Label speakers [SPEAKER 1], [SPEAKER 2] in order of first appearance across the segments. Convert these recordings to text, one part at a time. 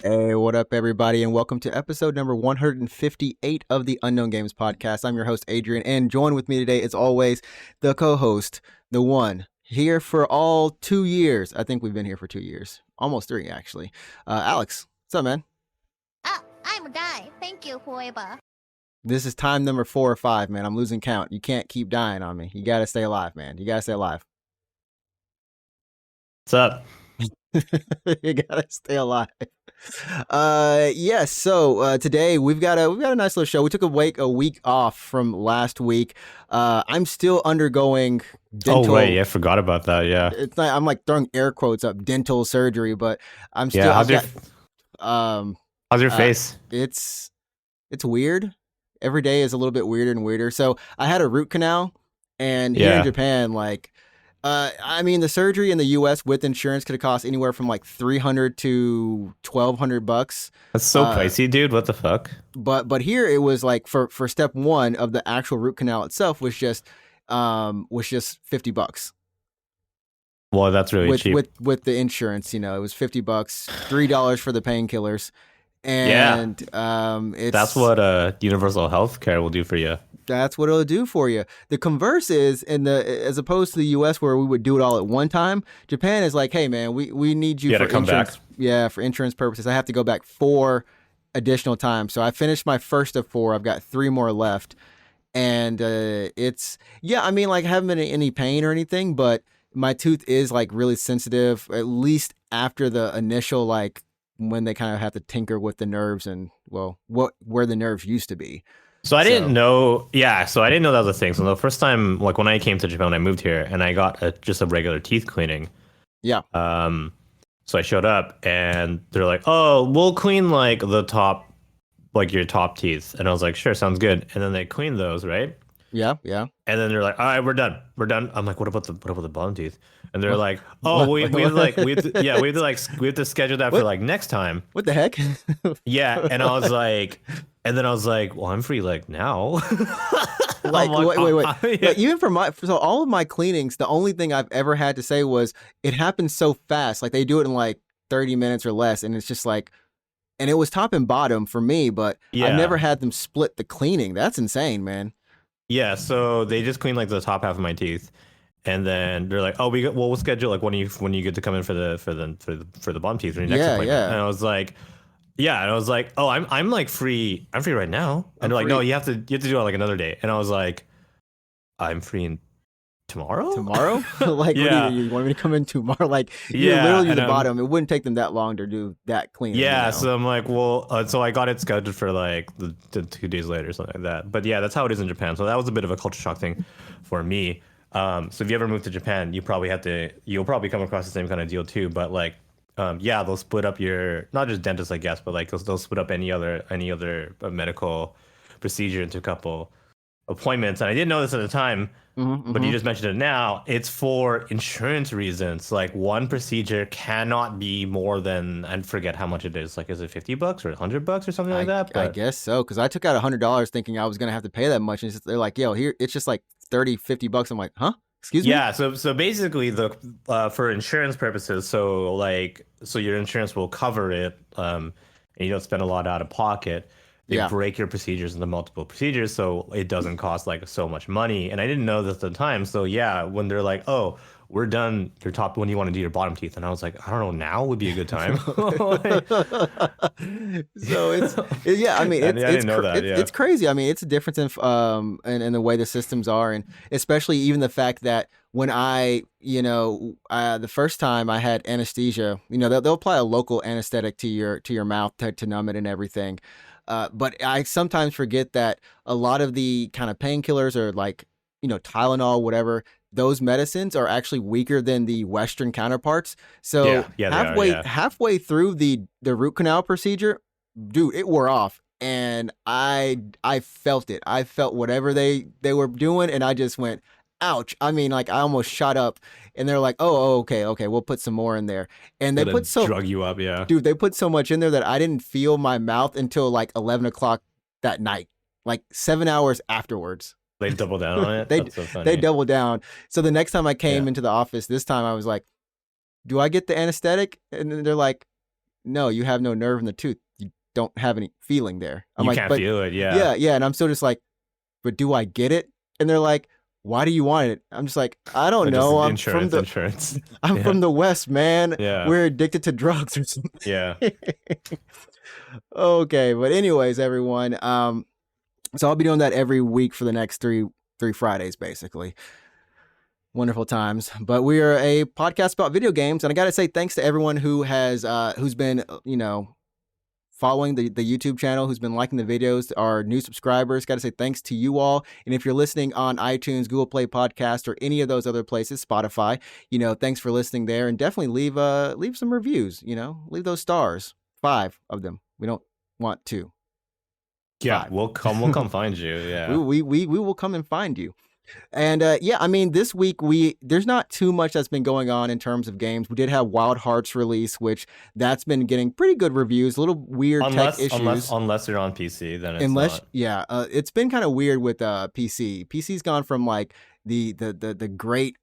[SPEAKER 1] Hey, what up, everybody, and welcome to episode number 158 of the Unknown Games podcast. I'm your host, Adrian, and joined with me today, as always, the co-host, the one, here for all 2 years. I think we've been here for 2 years, almost 3, actually. Alex, what's up, man?
[SPEAKER 2] I'm a guy. Thank you, whoever.
[SPEAKER 1] This is time number 4 or 5, man. I'm losing count. You can't keep dying on me. You gotta stay alive, man. You gotta stay alive.
[SPEAKER 3] What's up?
[SPEAKER 1] You gotta stay alive. Yes. So today we've got a nice little show. We took a week off from last week. I'm still undergoing dental.
[SPEAKER 3] Oh wait, I forgot about that. Yeah,
[SPEAKER 1] it's not, I'm like throwing air quotes up dental surgery, but I'm still.
[SPEAKER 3] Yeah, how's your face?
[SPEAKER 1] It's weird. Every day is a little bit weirder and weirder. So I had a root canal, and here in Japan, like. I mean, the surgery in the U.S. with insurance could have cost anywhere from like $300 to $1,200.
[SPEAKER 3] That's so pricey, dude. What the fuck?
[SPEAKER 1] But here it was like for step 1 of the actual root canal itself was just $50.
[SPEAKER 3] Well, that's really cheap.
[SPEAKER 1] With the insurance, it was $50, $3 for the painkillers, and
[SPEAKER 3] that's what universal health care will do for you.
[SPEAKER 1] That's what it'll do for you. The converse is, as opposed to the U.S. where we would do it all at one time, Japan is like, hey, man, we need you for
[SPEAKER 3] come
[SPEAKER 1] insurance.
[SPEAKER 3] Back.
[SPEAKER 1] Yeah, for insurance purposes. I have to go back 4 additional times. So I finished my first of 4. I've got 3 more left. And I haven't been in any pain or anything, but my tooth is like really sensitive, at least after the initial, like when they kind of have to tinker with the nerves and, well, where the nerves used to be.
[SPEAKER 3] So I didn't know. Yeah, so I didn't know that was a thing. So the first time, like when I came to Japan, when I moved here, and I got just a regular teeth cleaning.
[SPEAKER 1] Yeah.
[SPEAKER 3] So I showed up, and they're like, "Oh, we'll clean like the top, like your top teeth." And I was like, "Sure, sounds good." And then they cleaned those, right?
[SPEAKER 1] Yeah.
[SPEAKER 3] And then they're like, "All right, we're done. I'm like, "What about the bottom teeth?" And they're like, "Oh, we have to schedule that for like next time."
[SPEAKER 1] What the heck?
[SPEAKER 3] Yeah, and I was like. And then I was like, well, I'm free like now.
[SPEAKER 1] Like, wait. Yeah. Like, even so all of my cleanings, the only thing I've ever had to say was it happens so fast. Like they do it in like 30 minutes or less. And it's just like, and it was top and bottom for me, but I've never had them split the cleaning. That's insane, man.
[SPEAKER 3] Yeah. So they just clean like the top half of my teeth. And then they're like, oh, we'll schedule like when you get to come in for the bottom teeth for your next appointment.
[SPEAKER 1] Yeah.
[SPEAKER 3] And I was like, yeah, and I was like, oh, I'm like free. I'm free right now. And they're like, no, you have to do it like another day. And I was like, I'm free tomorrow.
[SPEAKER 1] Tomorrow? Like,
[SPEAKER 3] yeah.
[SPEAKER 1] You want me to come in tomorrow? Like, you're literally to the bottom. It wouldn't take them that long to do that cleaning.
[SPEAKER 3] Yeah, so I'm like, well, so I got it scheduled for like the 2 days later or something like that. But yeah, that's how it is in Japan. So that was a bit of a culture shock thing for me. So if you ever move to Japan, you'll probably come across the same kind of deal too. But like, they'll split up your, not just dentists, I guess, but like they'll split up any other medical procedure into a couple appointments. And I didn't know this at the time, but you just mentioned it now. It's for insurance reasons. Like one procedure cannot be more than, I forget how much it is. Like, is it $50 or $100 or something like that?
[SPEAKER 1] But I guess so, because I took out $100 thinking I was gonna have to pay that much, and they're like, yo, here it's just like $30-$50. I'm like, huh? Excuse me?
[SPEAKER 3] Yeah, so basically for insurance purposes, so your insurance will cover it, and you don't spend a lot out of pocket. They break your procedures into multiple procedures, so it doesn't cost like so much money. And I didn't know this at the time. So yeah, when they're like, "Oh, we're done your top when you want to do your bottom teeth," and I was like, I don't know, now would be a good time.
[SPEAKER 1] So it's crazy. I mean, it's a difference in the way the systems are, and especially even the fact that when the first time I had anesthesia, they'll apply a local anesthetic to your mouth to numb it and everything. But I sometimes forget that a lot of the kind of painkillers or like, Tylenol, whatever, those medicines are actually weaker than the Western counterparts. So halfway through the root canal procedure, dude, it wore off. And I felt it. I felt whatever they were doing, and I just went, ouch. I mean, like I almost shot up, and they're like, oh, okay, we'll put some more in there. And they
[SPEAKER 3] drug you up, yeah.
[SPEAKER 1] Dude, they put so much in there that I didn't feel my mouth until like 11 o'clock that night, like 7 hours afterwards.
[SPEAKER 3] They double down on it? That's so funny.
[SPEAKER 1] They double down. So the next time I came into the office, this time I was like, do I get the anesthetic? And then they're like, no, you have no nerve in the tooth. You don't have any feeling there. I'm
[SPEAKER 3] You
[SPEAKER 1] like,
[SPEAKER 3] can't
[SPEAKER 1] but
[SPEAKER 3] feel it. Yeah.
[SPEAKER 1] yeah. And I'm still just like, but do I get it? And they're like, why do you want it? I'm just like, I don't
[SPEAKER 3] Just
[SPEAKER 1] know.
[SPEAKER 3] insurance.
[SPEAKER 1] I'm
[SPEAKER 3] Yeah.
[SPEAKER 1] from the West, man.
[SPEAKER 3] Yeah.
[SPEAKER 1] We're addicted to drugs or something.
[SPEAKER 3] Yeah.
[SPEAKER 1] Okay, but anyways, everyone. So I'll be doing that every week for the next three Fridays, basically. Wonderful times. But we are a podcast about video games, and I gotta say thanks to everyone who has who's been following the YouTube channel, who's been liking the videos, our new subscribers. Got to say thanks to you all. And if you're listening on iTunes, Google Play Podcast, or any of those other places, Spotify, thanks for listening there. And definitely leave some reviews. Leave those stars, 5 of them. We don't want 2.
[SPEAKER 3] Yeah.
[SPEAKER 1] 5.
[SPEAKER 3] We'll come find you. Yeah.
[SPEAKER 1] We will come and find you. And I mean, this week there's not too much that's been going on in terms of games. We did have Wild Hearts release, which that's been getting pretty good reviews. A little weird tech issues.
[SPEAKER 3] Unless you're on PC, then it's not.
[SPEAKER 1] Yeah, it's been kind of weird with PC. PC's gone from like the great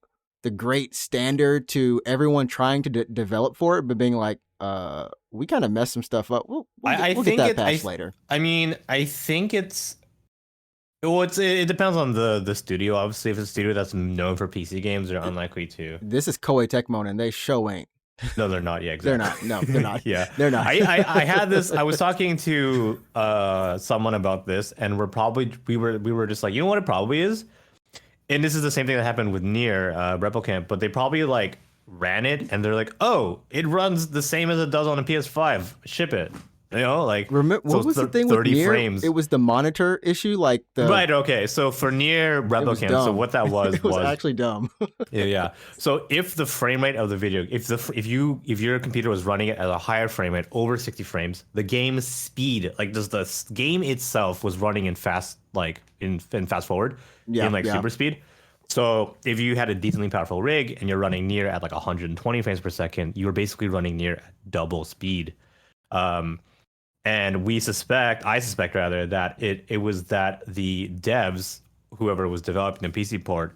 [SPEAKER 1] standard to everyone trying to develop for it, but being like, we kind of messed some stuff up. We'll get that patch later.
[SPEAKER 3] I mean, I think it's. Well, it depends on the studio. Obviously, if it's a studio that's known for PC games, they're unlikely to.
[SPEAKER 1] This is Koei Tecmo, and they show ain't.
[SPEAKER 3] No, they're not. Yeah, exactly.
[SPEAKER 1] They're not. No, they're not.
[SPEAKER 3] Yeah,
[SPEAKER 1] they're not.
[SPEAKER 3] I had this. I was talking to someone about this, and we were just like, you know what it probably is, and this is the same thing that happened with Nier Replicant, but they probably like ran it, and they're like, oh, it runs the same as it does on a PS5. Ship it. Like
[SPEAKER 1] remember what was the thing with
[SPEAKER 3] 30
[SPEAKER 1] Nier?
[SPEAKER 3] frames.
[SPEAKER 1] It was the monitor issue, like the
[SPEAKER 3] right. Okay, so for Nier Replicant, so what that was
[SPEAKER 1] it was actually dumb.
[SPEAKER 3] yeah. So if the frame rate of the video, if your computer was running it at a higher frame rate, over 60 frames, the game speed, like does the game itself was running in fast, like in fast forward, super speed. So if you had a decently powerful rig and you're running Nier at like 120 frames per second, you were basically running Nier at double speed. And I suspect rather that it was that the devs, whoever was developing the PC port,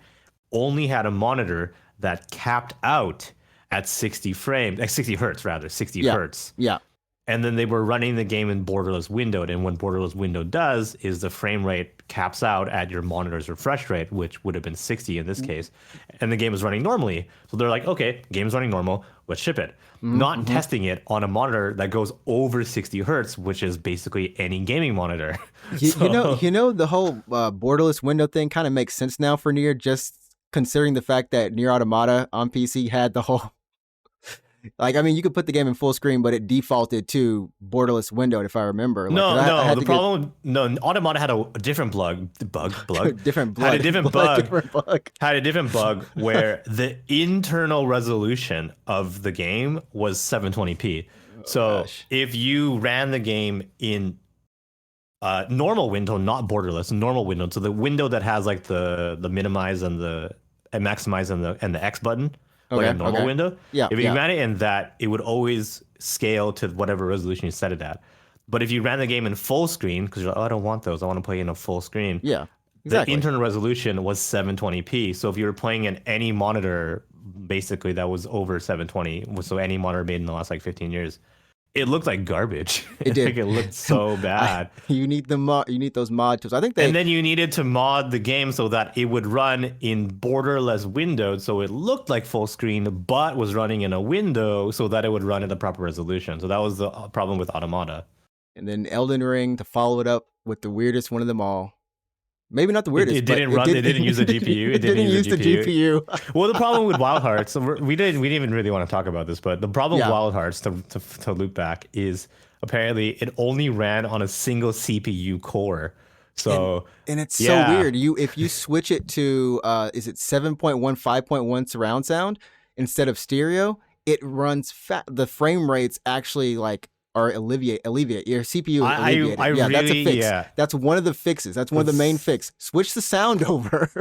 [SPEAKER 3] only had a monitor that capped out at 60 frames, like 60 hertz rather, 60 hertz.
[SPEAKER 1] Yeah.
[SPEAKER 3] And then they were running the game in borderless windowed, and what borderless window does is the frame rate caps out at your monitor's refresh rate, which would have been 60 in this case, and the game is running normally. So they're like, okay, game's running normal, let's ship it. Not testing it on a monitor that goes over 60 hertz, which is basically any gaming monitor.
[SPEAKER 1] You know, the whole borderless window thing kind of makes sense now for Nier, just considering the fact that Nier Automata on PC had the whole. Like, I mean, you could put the game in full screen, but it defaulted to borderless windowed, if I remember. Like,
[SPEAKER 3] Automata had a different bug. Had a different bug where the internal resolution of the game was 720p. If you ran the game in normal window, not borderless, normal window, so the window that has like the minimize and the maximize and the X button. Like a normal window.
[SPEAKER 1] Yeah.
[SPEAKER 3] If you ran it in that, it would always scale to whatever resolution you set it at. But if you ran the game in full screen, because you're like, oh, I don't want those, I want to play in a full screen.
[SPEAKER 1] Yeah. Exactly.
[SPEAKER 3] The internal resolution was 720p. So if you were playing in any monitor, basically that was over 720, so any monitor made in the last like 15 years, it looked like garbage.
[SPEAKER 1] It did.
[SPEAKER 3] Like, it looked so bad.
[SPEAKER 1] You need those mod tools. I think
[SPEAKER 3] and then you needed to mod the game so that it would run in borderless windowed, so it looked like full screen, but was running in a window so that it would run at the proper resolution. So that was the problem with Automata.
[SPEAKER 1] And then Elden Ring to follow it up with the weirdest one of them all. Maybe not the weirdest.
[SPEAKER 3] It didn't use the GPU.
[SPEAKER 1] It didn't use the GPU.
[SPEAKER 3] Well, the problem with Wild Hearts, we didn't even really want to talk about this, but the problem with Wild Hearts, to loop back, is apparently it only ran on a single CPU core. So
[SPEAKER 1] and it's so weird. If you switch it to is it 7.1 5.1 surround sound instead of stereo, it runs the frame rates actually like are alleviate your CPU alleviated. That's a fix. That's one of the fixes. That's one of the main fix. Switch the sound over.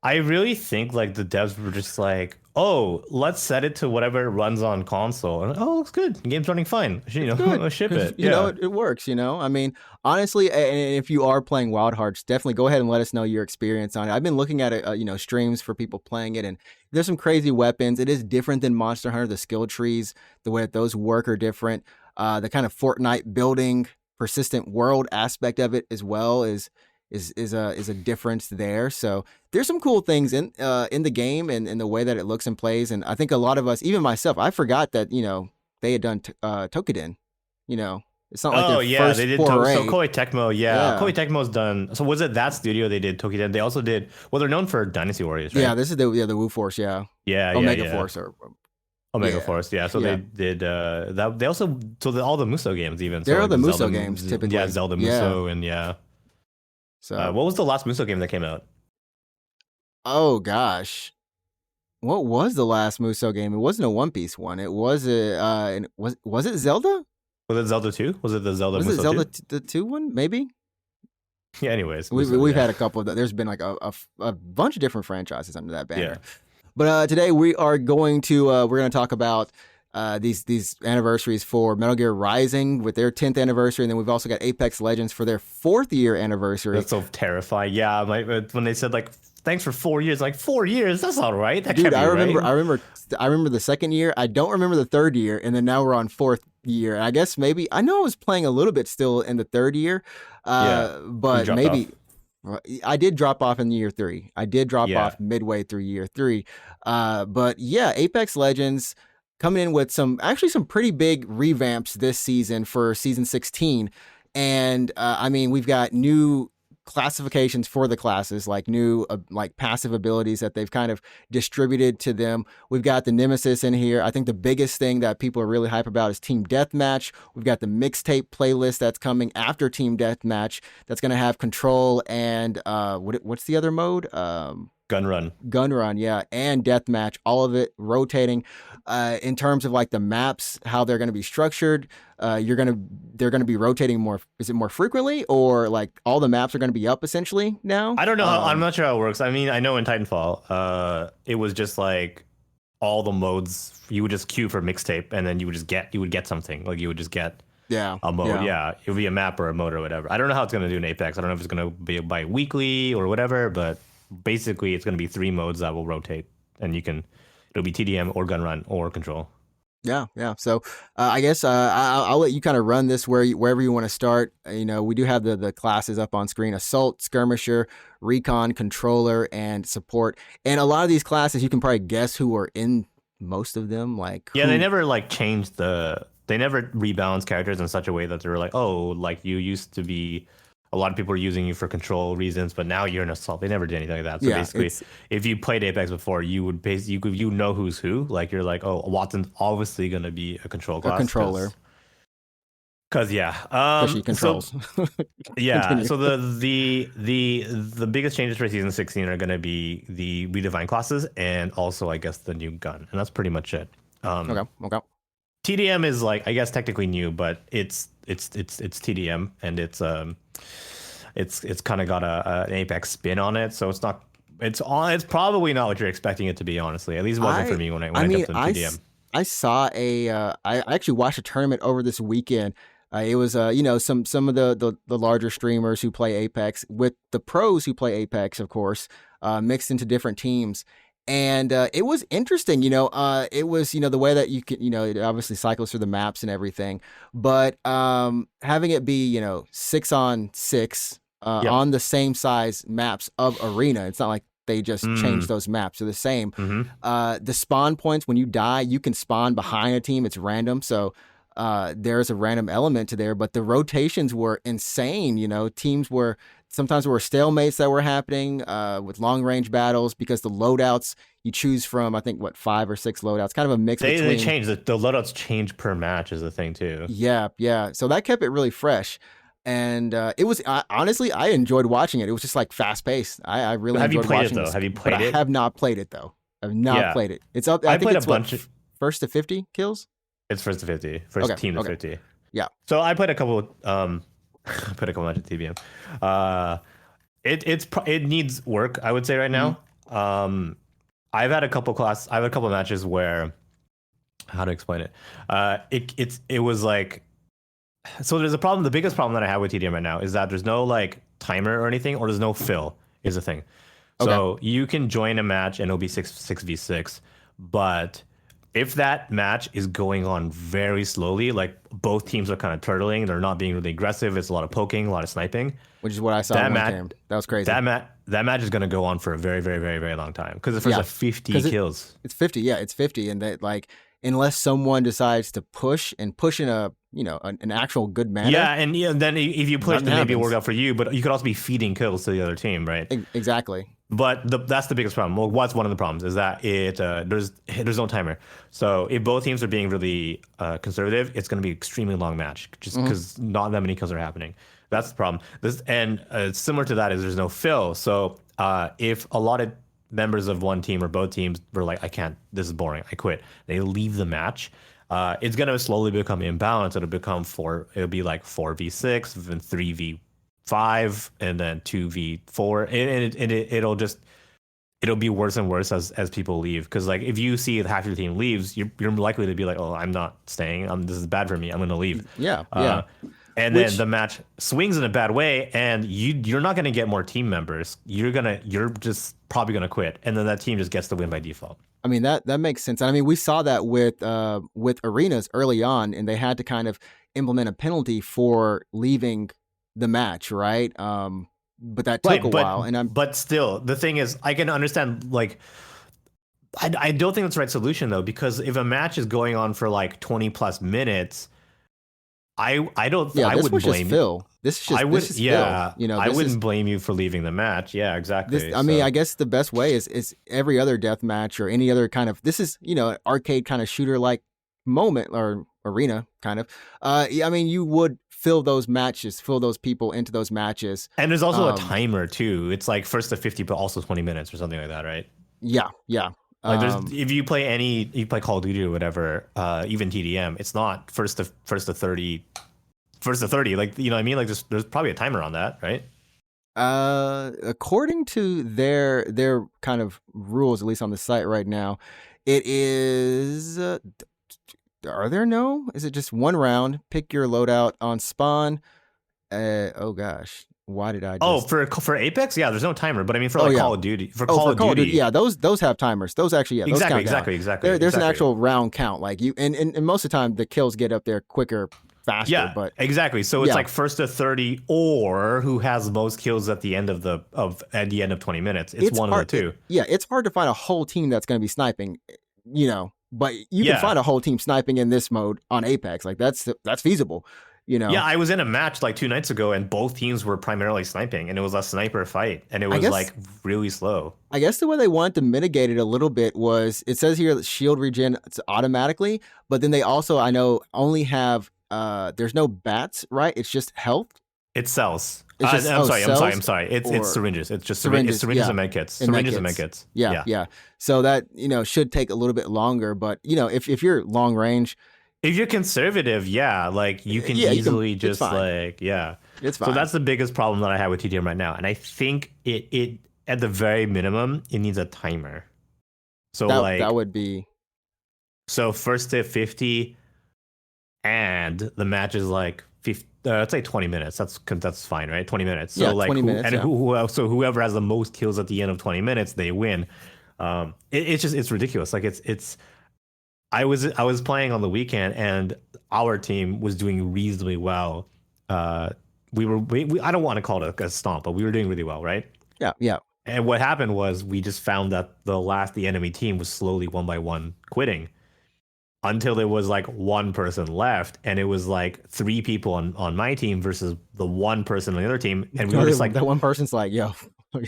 [SPEAKER 3] I really think like the devs were just like, oh, let's set it to whatever runs on console. And oh, looks good. Game's running fine.
[SPEAKER 1] It's good.
[SPEAKER 3] Ship it.
[SPEAKER 1] You know,
[SPEAKER 3] Yeah.
[SPEAKER 1] it works, you know? I mean, honestly, and if you are playing Wild Hearts, definitely go ahead and let us know your experience on it. I've been looking at it, you know, streams for people playing it, and there's some crazy weapons. It is different than Monster Hunter. The skill trees, the way that those work are different. The kind of Fortnite building, persistent world aspect of it as well is a difference there. So there's some cool things in the game and in the way that it looks and plays. And I think a lot of us, even myself, I forgot that, you know, they had done Tokiden. You know, it's not like
[SPEAKER 3] Oh
[SPEAKER 1] their
[SPEAKER 3] yeah,
[SPEAKER 1] first
[SPEAKER 3] they did.
[SPEAKER 1] foray.
[SPEAKER 3] So Koei Tecmo, yeah,
[SPEAKER 1] Yeah.
[SPEAKER 3] Koei Tecmo's done. So was it that studio they did Tokiden? They also did. Well, they're known for Dynasty Warriors, right?
[SPEAKER 1] Yeah, this is the Wu Force, yeah.
[SPEAKER 3] Yeah,
[SPEAKER 1] Omega
[SPEAKER 3] yeah.
[SPEAKER 1] Force or
[SPEAKER 3] Omega
[SPEAKER 1] yeah.
[SPEAKER 3] Force, yeah. So
[SPEAKER 1] Yeah.
[SPEAKER 3] they did that. They also all the Muso games even.
[SPEAKER 1] There
[SPEAKER 3] so
[SPEAKER 1] are the Muso
[SPEAKER 3] Zelda,
[SPEAKER 1] games typically.
[SPEAKER 3] Yeah, Zelda Muso and yeah.
[SPEAKER 1] So
[SPEAKER 3] What was the last Muso game that came out?
[SPEAKER 1] oh gosh. What was the last Muso game? It wasn't a One Piece one. It was was it Zelda?
[SPEAKER 3] Was it Zelda 2? Was it the Zelda
[SPEAKER 1] Was
[SPEAKER 3] Muso
[SPEAKER 1] it Zelda
[SPEAKER 3] 2?
[SPEAKER 1] the 2 one? Maybe.
[SPEAKER 3] Yeah, anyways.
[SPEAKER 1] We've
[SPEAKER 3] Muso, yeah.
[SPEAKER 1] had a couple of there's been like a bunch of different franchises under that banner.
[SPEAKER 3] Yeah.
[SPEAKER 1] But today we are going to we're going to talk about these anniversaries for Metal Gear Rising with their 10th anniversary, and then we've also got Apex Legends for their 4th year anniversary.
[SPEAKER 3] That's so terrifying. Yeah, when they said like thanks for 4 years, like 4 years, that's not right. That
[SPEAKER 1] Dude,
[SPEAKER 3] can't be right.
[SPEAKER 1] I remember the second year. I don't remember the third year, and then now we're on 4th year. And I guess maybe I know I was playing a little bit still in the third year, but
[SPEAKER 3] dropped
[SPEAKER 1] maybe.
[SPEAKER 3] off.
[SPEAKER 1] I did drop off in year 3. I did drop
[SPEAKER 3] Yeah.
[SPEAKER 1] off midway through year 3. But yeah, Apex Legends coming in with some pretty big revamps this season for season 16. And I mean, we've got new classifications for the classes, like new like passive abilities that they've kind of distributed to them. We've got the Nemesis in here. I think the biggest thing that people are really hype about is Team Deathmatch. We've got the mixtape playlist that's coming after Team Deathmatch that's going to have Control and what's the other mode?
[SPEAKER 3] Gun Run,
[SPEAKER 1] yeah, and Deathmatch, all of it rotating. In terms of like the maps, how they're going to be structured, they're going to be rotating more. Is it more frequently, or like all the maps are going to be up essentially now?
[SPEAKER 3] I don't know. I'm not sure how it works. I mean, I know in Titanfall, it was just like all the modes. You would just queue for mixtape, and then you would get something. Like you would just get a mode. Yeah, it would be a map or a mode or whatever. I don't know how it's going to do in Apex. I don't know if it's going to be bi-weekly or whatever, but basically it's going to be 3 modes that will rotate, and it'll be TDM or Gun Run or Control.
[SPEAKER 1] Yeah. So I guess I'll let you kind of run this wherever you want to start. You know, we do have the classes up on screen: Assault, Skirmisher, Recon, Controller, and Support. And a lot of these classes, you can probably guess who are in most of them. Like
[SPEAKER 3] they never they never rebalance characters in such a way that they're like, oh, like you used to be. A lot of people are using you for control reasons, but now you're an assault. They never did anything like that. So basically, if you played Apex before, you know who's who. Like you're like, oh, Watson's obviously gonna be a control class.
[SPEAKER 1] A controller.
[SPEAKER 3] Because
[SPEAKER 1] she controls.
[SPEAKER 3] So the biggest changes for season 16 are gonna be the redefined classes and also I guess the new gun, and that's pretty much it.
[SPEAKER 1] Okay.
[SPEAKER 3] TDM is like I guess technically new, but it's TDM and it's kind of got an Apex spin on it, so it's not. It's probably not what you're expecting it to be, honestly. At least it wasn't for me when I jumped into TDM.
[SPEAKER 1] I saw I actually watched a tournament over this weekend. It was some of the larger streamers who play Apex with the pros who play Apex, of course, mixed into different teams. And it was interesting, it was, the way that you can, it obviously cycles through the maps and everything, but having it be, 6-on-6 on the same size maps of Arena. It's not like they just changed those maps. They're the same. The spawn points, when you die, you can spawn behind a team. It's random. So there's a random element to there, but the rotations were insane. Teams were sometimes there were stalemates that were happening with long range battles because the loadouts you choose from, I think 5 or 6 loadouts, kind of a mix between.
[SPEAKER 3] They changed the loadouts change per match is the thing too.
[SPEAKER 1] Yeah. So that kept it really fresh. And it was honestly, I enjoyed watching it. It was just like fast paced. I really enjoyed watching it.
[SPEAKER 3] Have you played it?
[SPEAKER 1] I have not played it though. I've not played it. It's up. I think
[SPEAKER 3] played
[SPEAKER 1] it's
[SPEAKER 3] a bunch of
[SPEAKER 1] first to 50 kills.
[SPEAKER 3] It's first to 50. First team to 50.
[SPEAKER 1] Yeah.
[SPEAKER 3] So I played a couple. I played a couple matches at TBM. It needs work, I would say right now. I've had a couple matches where, how to explain it? It was like, so there's a problem. The biggest problem that I have with TDM right now is that there's no like timer or anything, or there's no fill is the thing.
[SPEAKER 1] Okay.
[SPEAKER 3] So you can join a match and it'll be 6v6, but if that match is going on very slowly, like both teams are kind of turtling, they're not being really aggressive. It's a lot of poking, a lot of sniping.
[SPEAKER 1] Which is what I saw in one game. That was crazy.
[SPEAKER 3] That match is going to go on for a very, very, very, very long time because if there's 50 kills,
[SPEAKER 1] it's 50. Yeah, it's 50, and that like unless someone decides to push in a an actual good manner.
[SPEAKER 3] Yeah, and then if you push, then maybe it work out for you. But you could also be feeding kills to the other team, right?
[SPEAKER 1] Exactly.
[SPEAKER 3] But that's the biggest problem. Well, what's one of the problems is that there's no timer. So if both teams are being really conservative, it's going to be an extremely long match just because not that many kills are happening. That's the problem. Similar to that is there's no fill. So if a lot of members of one team or both teams were like, I can't, this is boring, I quit, they leave the match. It's gonna slowly become imbalanced. It'll be like 4v6, then 3v5, and then 2v4, and it'll be worse and worse as people leave. Because like if you see half your team leaves, you're likely to be like, oh, I'm not staying. This is bad for me. I'm gonna leave.
[SPEAKER 1] Yeah.
[SPEAKER 3] And then the match swings in a bad way, and you're not gonna get more team members. You're just probably gonna quit, and then that team just gets the win by default.
[SPEAKER 1] I mean, that makes sense. I mean, we saw that with arenas early on, and they had to kind of implement a penalty for leaving the match, right? But that took a while.
[SPEAKER 3] But still, the thing is, I can understand, like, I don't think that's the right solution though, because if a match is going on for like 20 plus minutes, I wouldn't blame
[SPEAKER 1] Phil. I
[SPEAKER 3] wouldn't blame you for leaving the match. Yeah, exactly.
[SPEAKER 1] I mean, I guess the best way is every other death match or any other kind of, this is, an arcade kind of shooter like moment or arena kind of. I mean, you would fill those people into those matches.
[SPEAKER 3] And there's also a timer too. It's like first to 50, but also 20 minutes or something like that, right?
[SPEAKER 1] Yeah.
[SPEAKER 3] Like if you play Call of Duty or whatever, even TDM, it's not first to 30. First to 30, like, you know what I mean? Like there's probably a timer on that, right?
[SPEAKER 1] According to their kind of rules, at least on the site right now, it is. Are there no? Is it just one round? Pick your loadout on spawn. Oh gosh. Why did I just...
[SPEAKER 3] for Apex? Yeah, there's no timer, but I mean for Call of Duty. For Call of Duty.
[SPEAKER 1] Yeah, those have timers. Those actually, those count down.
[SPEAKER 3] Exactly.
[SPEAKER 1] There's an actual round count. Like you and most of the time the kills get up there quicker, faster.
[SPEAKER 3] Yeah,
[SPEAKER 1] but
[SPEAKER 3] exactly. So it's like first to 30 or who has the most kills at the end of 20 minutes. It's one of the two.
[SPEAKER 1] It's hard to find a whole team that's going to be sniping, but you can find a whole team sniping in this mode on Apex. Like that's feasible.
[SPEAKER 3] Yeah, I was in a match like 2 nights ago and both teams were primarily sniping and it was a sniper fight and it was like really slow.
[SPEAKER 1] I guess the way they wanted to mitigate it a little bit was, it says here that shield regen automatically, but then they also, I know, only have there's no bats, right? It's just health.
[SPEAKER 3] It sells. I'm sorry. It's syringes. It's just syringes and medkits. Syringes and medkits.
[SPEAKER 1] Yeah. So that, should take a little bit longer, but if you're long range,
[SPEAKER 3] if you're conservative, like you can easily just like,
[SPEAKER 1] it's fine.
[SPEAKER 3] So that's the biggest problem that I have with TDM right now. And I think it at the very minimum, it needs a timer. So that
[SPEAKER 1] would be.
[SPEAKER 3] So first to 50 and the match is like 50, let's say 20 minutes. That's fine, right? 20 minutes. So
[SPEAKER 1] 20 minutes.
[SPEAKER 3] So whoever has the most kills at the end of 20 minutes, they win. It's ridiculous. Like it's, I was playing on the weekend and our team was doing reasonably well. I don't want to call it a stomp, but we were doing really well, right?
[SPEAKER 1] Yeah.
[SPEAKER 3] And what happened was we just found that the enemy team was slowly one by one quitting until there was like one person left, and it was like 3 people on my team versus the one person on the other team, and we were just like,
[SPEAKER 1] that one person's like, yo.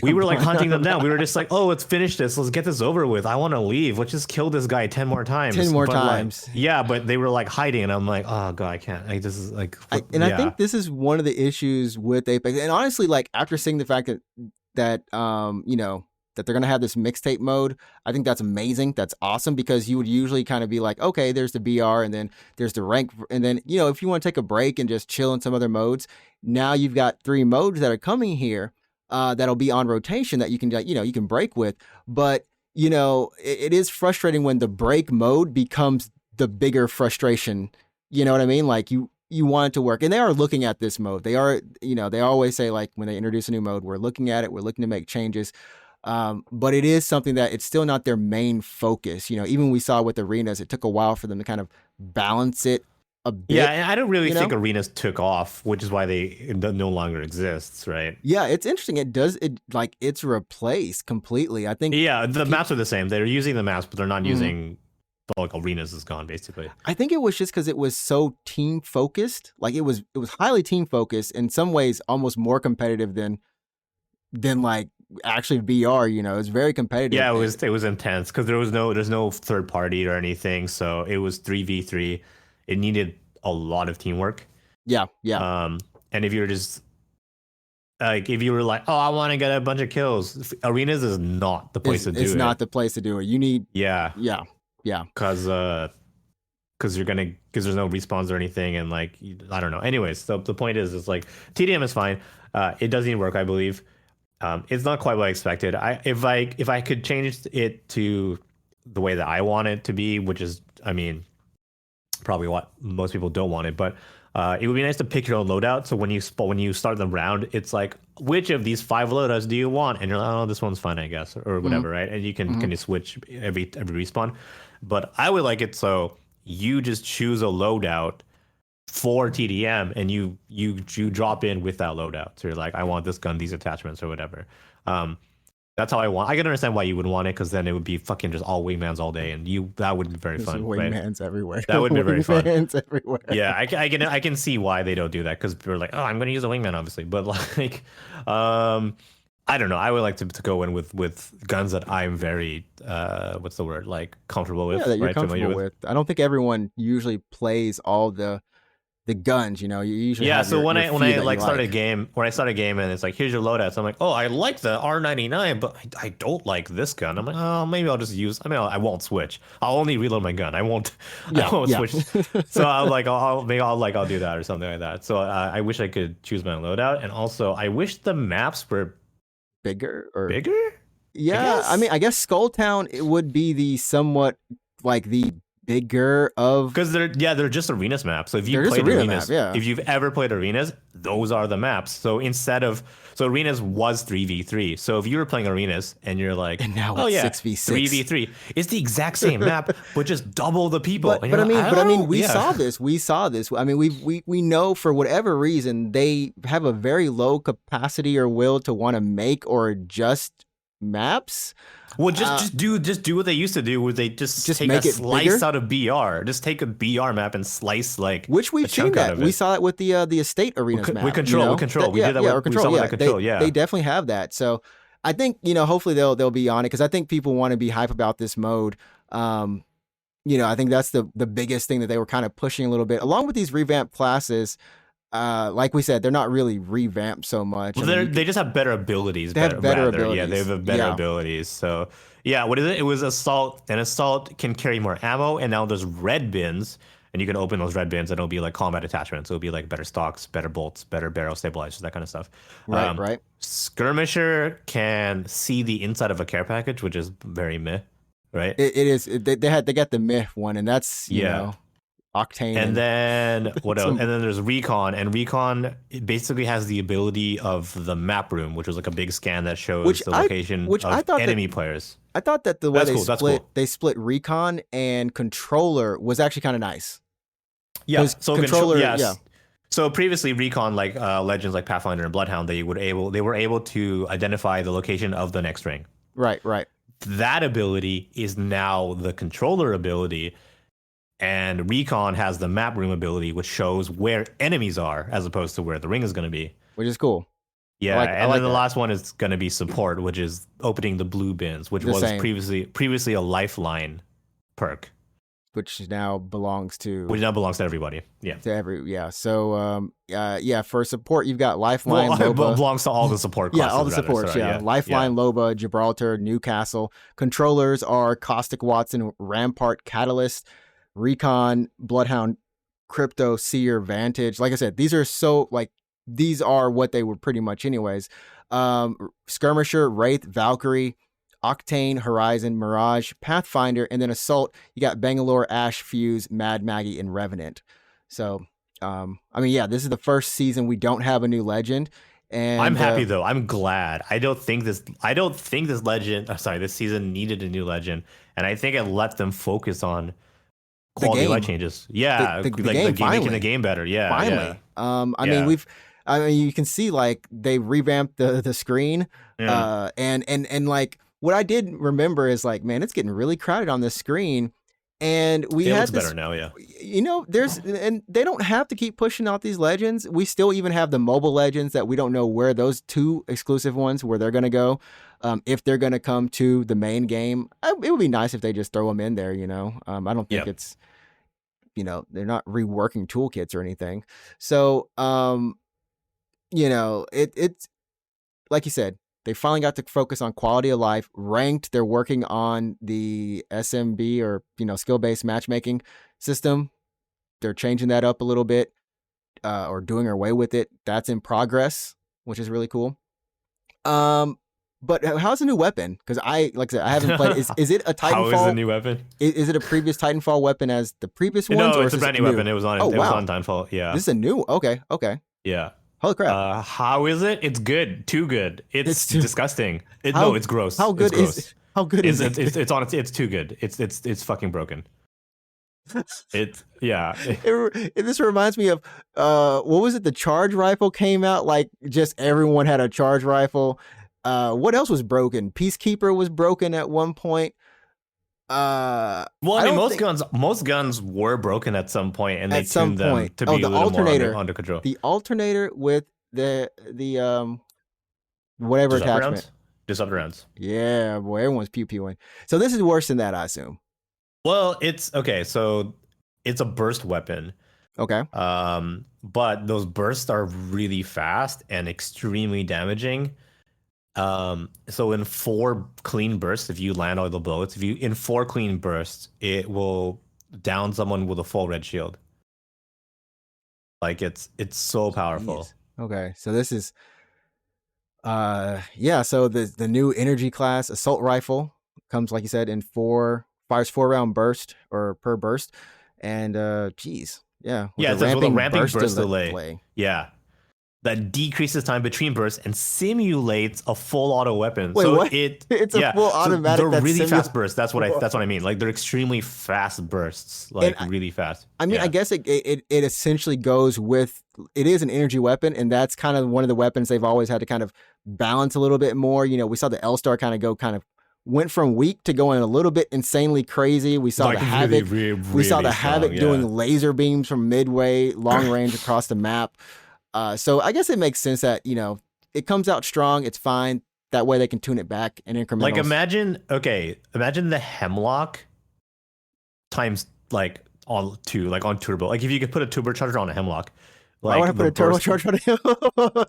[SPEAKER 3] We were like hunting them down. We were just like, oh, let's finish this. Let's get this over with. I want to leave. Let's just kill this guy 10 more times.
[SPEAKER 1] 10 more times.
[SPEAKER 3] Like, but they were like hiding. And I'm like, oh, God, I can't. This is like.
[SPEAKER 1] I think this is one of the issues with Apex. And honestly, like after seeing the fact that that they're going to have this mixtape mode, I think that's amazing. That's awesome, because you would usually kind of be like, okay, there's the BR and then there's the rank. And then, if you want to take a break and just chill in some other modes, now you've got 3 modes that are coming here. That'll be on rotation that you can break with. But it is frustrating when the break mode becomes the bigger frustration. You know what I mean? Like you want it to work, and they are looking at this mode. They are, they always say, like, when they introduce a new mode, we're looking at it, we're looking to make changes. But it is something that it's still not their main focus. Even we saw with arenas, it took a while for them to kind of balance it a bit.
[SPEAKER 3] Yeah, and I don't really think arenas took off, which is why it no longer exists, right?
[SPEAKER 1] Yeah, it's interesting. It's replaced completely. I think.
[SPEAKER 3] Yeah, the maps are the same. They're using the maps, but they're not using. Like arenas is gone basically.
[SPEAKER 1] I think it was just because it was so team focused. Like it was highly team focused. In some ways, almost more competitive than like actually VR. It's very competitive.
[SPEAKER 3] Yeah, it was intense because there's no third party or anything. So it was 3v3. It needed a lot of teamwork.
[SPEAKER 1] Yeah.
[SPEAKER 3] And if you're just like, if you were like, oh, I want to get a bunch of kills, arenas is not the place to do it.
[SPEAKER 1] It's not the place to do it. You need.
[SPEAKER 3] Yeah. Because there's no respawns or anything, and like, I don't know. Anyways, the point is like TDM is fine. It does need work, I believe. It's not quite what I expected. If I could change it to the way that I want it to be, which is, I mean, probably what most people don't want it, but it would be nice to pick your own loadout. So when you start the round, it's like, which of these 5 loadouts do you want? And you're like, oh, this one's fine, I guess, or whatever, right? And you can you switch every respawn. But I would like it so you just choose a loadout for TDM, and you drop in with that loadout. So you're like, I want this gun, these attachments, or whatever. That's how I want. I can understand why you would want it, because then it would be fucking just all wingmans all day, and that would be very fun.
[SPEAKER 1] Wingmans
[SPEAKER 3] right?
[SPEAKER 1] everywhere.
[SPEAKER 3] That would be very fun.
[SPEAKER 1] Wingmans everywhere.
[SPEAKER 3] Yeah, I can see why they don't do that, because they're like, oh, I'm going to use a wingman, obviously, but like, I don't know. I would like to go in with guns that I'm very what's the word, like, comfortable with.
[SPEAKER 1] Yeah, that you're comfortable with. I don't think everyone usually plays all the guns, you usually have
[SPEAKER 3] so
[SPEAKER 1] your,
[SPEAKER 3] when
[SPEAKER 1] your
[SPEAKER 3] I like start a game, and it's like, here's your loadouts, I'm like, oh, I like the R99, but I don't like this gun. I'm like, oh, maybe I'll just use, I won't switch. I'll only reload my gun. I won't switch. So I'll do that or something like that. So I wish I could choose my loadout, and also I wish the maps were
[SPEAKER 1] bigger. Yeah, I guess Skull Town, it would be the somewhat like the bigger of,
[SPEAKER 3] because they're just arenas maps. So if you played arenas, if you've ever played arenas, those are the maps. So arenas was 3v3. So if you were playing arenas and you're like,
[SPEAKER 1] and now it's 6v6,
[SPEAKER 3] 3v3, it's the exact same map, but just double the people.
[SPEAKER 1] But we saw this. I mean, we know for whatever reason they have a very low capacity or will to want to make or adjust maps.
[SPEAKER 3] Well, just do what they used to do, where they just take
[SPEAKER 1] make
[SPEAKER 3] a
[SPEAKER 1] it
[SPEAKER 3] slice
[SPEAKER 1] bigger?
[SPEAKER 3] out of BR. Just take a BR map and slice, like,
[SPEAKER 1] which we've seen that. We saw it with the estate arenas map.
[SPEAKER 3] With control. We did that with control.
[SPEAKER 1] They definitely have that. So I think, hopefully they'll be on it, because I think people want to be hype about this mode. I think that's the biggest thing that they were kind of pushing a little bit, along with these revamped classes. Like we said, they're not really revamped so much.
[SPEAKER 3] Well, they just have better abilities.
[SPEAKER 1] They have better abilities.
[SPEAKER 3] Yeah, they have better abilities. So, yeah, what is it? It was assault, and assault can carry more ammo, and now there's red bins, and you can open those red bins, and it'll be like combat attachments. It'll be like better stocks, better bolts, better barrel stabilizers, that kind of stuff.
[SPEAKER 1] Right.
[SPEAKER 3] Skirmisher can see the inside of a care package, which is very meh, right?
[SPEAKER 1] It is. They got the meh one, and that's you know. Octane.
[SPEAKER 3] And then what else? And then there's Recon, and Recon, it basically has the ability of the map room, which was like a big scan that shows the location of enemy players.
[SPEAKER 1] I thought that the way they split Recon and Controller was actually kind of nice.
[SPEAKER 3] Yeah, so Controller, So previously, Recon, like legends like Pathfinder and Bloodhound, they were able to identify the location of the next ring.
[SPEAKER 1] Right.
[SPEAKER 3] That ability is now the Controller ability. And Recon has the map room ability, which shows where enemies are as opposed to where the ring is going to be.
[SPEAKER 1] Which is cool.
[SPEAKER 3] Yeah, and then the last one is going to be support, which is opening the blue bins, which was previously a lifeline perk.
[SPEAKER 1] Which now belongs to
[SPEAKER 3] everybody. Yeah.
[SPEAKER 1] So for support you've got Lifeline, Loba.
[SPEAKER 3] Belongs to all the support classes.
[SPEAKER 1] All the supports, Lifeline, Loba, Gibraltar, Newcastle. Controllers are Caustic Watson, Rampart, Catalyst, Recon, Bloodhound, Crypto, Seer, Vantage. Like I said, these are what they were pretty much anyways. Skirmisher, Wraith, Valkyrie, Octane, Horizon, Mirage, Pathfinder, and then Assault. You got Bangalore, Ash, Fuse, Mad Maggie, and Revenant. So, I mean, yeah, this is the first season we don't have a new legend. And
[SPEAKER 3] I'm happy though. I'm glad. I don't think this legend. Sorry, this season needed a new legend, and I think it let them focus on quality light changes. Yeah,
[SPEAKER 1] the
[SPEAKER 3] like
[SPEAKER 1] game,
[SPEAKER 3] making the game better. Yeah,
[SPEAKER 1] finally.
[SPEAKER 3] Yeah.
[SPEAKER 1] I mean, you can see like they revamped the screen, and like what I did remember is like, man, it's getting really crowded on this screen. And we had
[SPEAKER 3] looks
[SPEAKER 1] this,
[SPEAKER 3] better now, yeah.
[SPEAKER 1] You know, and they don't have to keep pushing out these legends. We still even have the mobile legends that we don't know where those 2 exclusive ones, where they're going to go. If they're going to come to the main game, it would be nice if they just throw them in there, you know. I don't think it's, you know, they're not reworking toolkits or anything. So, you know, it's like you said, they finally got to focus on quality of life. Ranked, they're working on the SMB, or, you know, skill-based matchmaking system. They're changing that up a little bit, or doing away with it. That's in progress, which is really cool. But how's the new weapon? Because like I said, I haven't played. Is it a Titanfall?
[SPEAKER 3] How is the new weapon?
[SPEAKER 1] Is it a previous Titanfall weapon as the previous ones?
[SPEAKER 3] No,
[SPEAKER 1] or
[SPEAKER 3] it's a brand new weapon. It was on. It was on Titanfall. Yeah.
[SPEAKER 1] This is a new. Okay.
[SPEAKER 3] Yeah.
[SPEAKER 1] Holy crap!
[SPEAKER 3] How is it? It's good. Too good. It's disgusting. No, it's gross.
[SPEAKER 1] How good is? How good is it?
[SPEAKER 3] It's too good. It's fucking broken. This
[SPEAKER 1] reminds me of what was it? The charge rifle came out. Like, just everyone had a charge rifle. What else was broken? Peacekeeper was broken at one point.
[SPEAKER 3] Well, I mean, most guns were broken at some point, and they tuned them to be
[SPEAKER 1] the
[SPEAKER 3] a little
[SPEAKER 1] alternator,
[SPEAKER 3] more under control.
[SPEAKER 1] The alternator with the whatever attachment.
[SPEAKER 3] Disruptor rounds.
[SPEAKER 1] Yeah, boy, everyone's pew-pewing. So this is worse than that, I assume.
[SPEAKER 3] Well, it's okay. So it's a burst weapon.
[SPEAKER 1] Okay.
[SPEAKER 3] But those bursts are really fast and extremely damaging. So in 4 clean bursts, if you land all the bullets, in 4 clean bursts, it will down someone with a full red shield. Like, it's so powerful.
[SPEAKER 1] Jeez. Okay, so this is so the new energy class assault rifle comes, like you said, in fires 4-round burst, or per burst, and it's a
[SPEAKER 3] ramping burst delay. Yeah. That decreases time between bursts and simulates a full auto weapon.
[SPEAKER 1] Wait,
[SPEAKER 3] so
[SPEAKER 1] what? It's a full automatic.
[SPEAKER 3] They're really fast bursts. That's what I mean. Like, they're extremely fast bursts, like really fast.
[SPEAKER 1] I mean, I guess it essentially goes with, it is an energy weapon, and that's kind of one of the weapons they've always had to kind of balance a little bit more. You know, we saw the L-Star went from weak to going a little bit insanely crazy. We saw the Havoc. We saw the Havoc doing laser beams from midway, long range across the map. So I guess it makes sense that, you know, it comes out strong. It's fine. That way they can tune it back in incrementals.
[SPEAKER 3] Like, imagine the Hemlock times like on 2, like on turbo. Like, if you could put a turbocharger on a Hemlock. Like,
[SPEAKER 1] I want to put a turbocharger on him.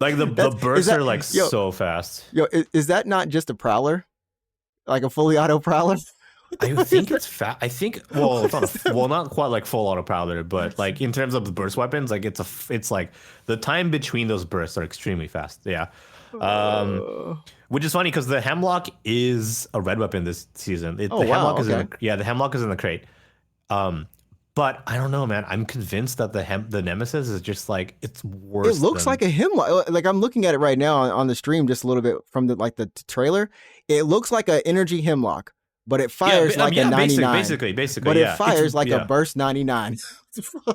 [SPEAKER 3] Like, the bursts are like so fast.
[SPEAKER 1] Yo, is that not just a Prowler? Like a fully auto Prowler?
[SPEAKER 3] I think it's fast. I think, well, it's not not quite like full auto Prowler, but like in terms of the burst weapons, like it's like the time between those bursts are extremely fast. Yeah. Which is funny because the Hemlock is a red weapon this season. The Hemlock is in the crate. But I don't know, man. I'm convinced that the Nemesis is just like, it's worse.
[SPEAKER 1] It looks like a Hemlock. Like, I'm looking at it right now on the stream, just a little bit from the trailer. It looks like an energy Hemlock, but it fires like a 99.
[SPEAKER 3] Basically.
[SPEAKER 1] But it fires like a burst 99.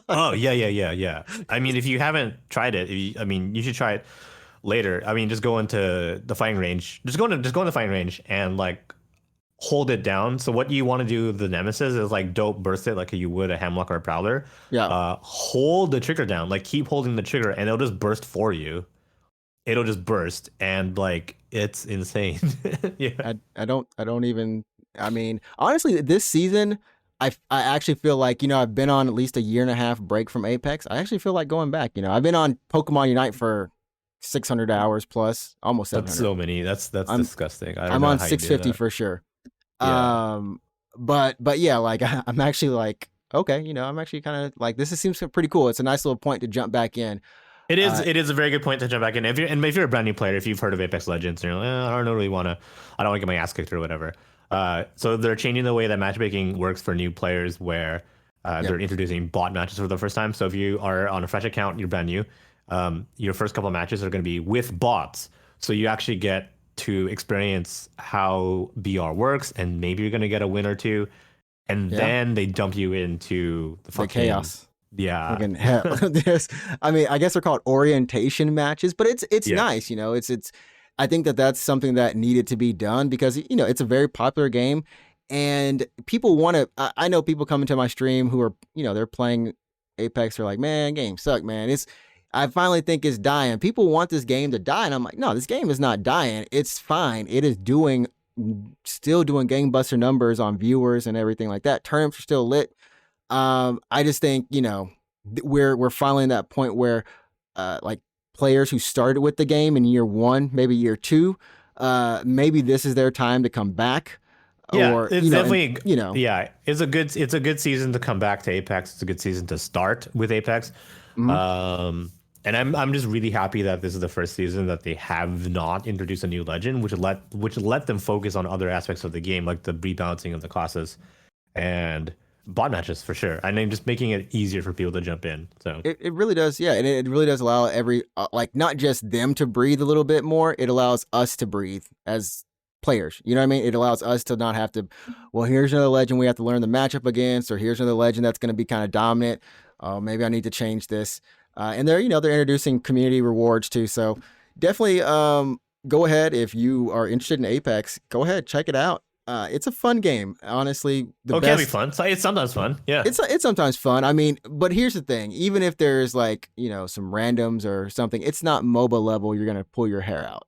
[SPEAKER 3] Oh, yeah. I mean, if you haven't tried it, you should try it later. I mean, just go into the firing range. Just go in the firing range and like hold it down. So what you want to do with the Nemesis is like dope burst it like you would a Hemlock or a Prowler.
[SPEAKER 1] Yeah.
[SPEAKER 3] Hold the trigger down. Like, keep holding the trigger and it'll just burst for you. It'll just burst, and like, it's insane. Yeah.
[SPEAKER 1] I don't even, I mean, honestly, this season, I actually feel like, you know, I've been on at least a 1.5 year break from Apex. I actually feel like going back. You know, I've been on Pokemon Unite for 600 hours plus, almost 700.
[SPEAKER 3] That's so many. That's disgusting.
[SPEAKER 1] I'm on 650 for sure.
[SPEAKER 3] Yeah.
[SPEAKER 1] But yeah, like, I'm actually like, okay, you know, I'm actually kind of like, this seems pretty cool. It's a nice little point to jump back in.
[SPEAKER 3] It is a very good point to jump back in. If you're a brand new player, if you've heard of Apex Legends, and you're like, I don't really want to, I don't want to get my ass kicked or whatever. So they're changing the way that matchmaking works for new players, where they're introducing bot matches for the first time. So if you are on a fresh account, you're brand new, your first couple of matches are going to be with bots. So you actually get to experience how BR works, and maybe you're going to get a win or two, and then they dump you into the
[SPEAKER 1] chaos.
[SPEAKER 3] Yeah.
[SPEAKER 1] Fucking hell. I mean, I guess they're called orientation matches, but it's nice, you know. It's I think that's something that needed to be done because it's a very popular game, and people want to. I know people coming to my stream who are they're playing Apex. They're like, man, game suck, man. I finally think it's dying. People want this game to die, and I'm like, no, this game is not dying. It's fine. It is still doing gangbuster numbers on viewers and everything like that. Tournaments are still lit. I just think we're finally in that point where like players who started with the game in year 1, maybe year 2, maybe this is their time to come back.
[SPEAKER 3] Yeah,
[SPEAKER 1] or,
[SPEAKER 3] it's definitely yeah, it's a good season to come back to Apex. It's a good season to start with Apex. Mm-hmm. And I'm just really happy that this is the first season that they have not introduced a new legend, which let them focus on other aspects of the game, like the rebalancing of the classes and bot matches for sure. And then just making it easier for people to jump in. So
[SPEAKER 1] it really does, yeah, and it really does allow every like not just them to breathe a little bit more. It allows us to breathe as players. You know what I mean? It allows us to not have to. Well, here's another legend we have to learn the matchup against, or here's another legend that's going to be kind of dominant. Maybe I need to change this. And they're introducing community rewards too. So definitely go ahead if you are interested in Apex. Go ahead, check it out. It's a fun game, honestly.
[SPEAKER 3] It can be fun. It's sometimes fun. Yeah,
[SPEAKER 1] it's sometimes fun. I mean, but here's the thing: even if there's like some randoms or something, it's not MOBA level. You're gonna pull your hair out.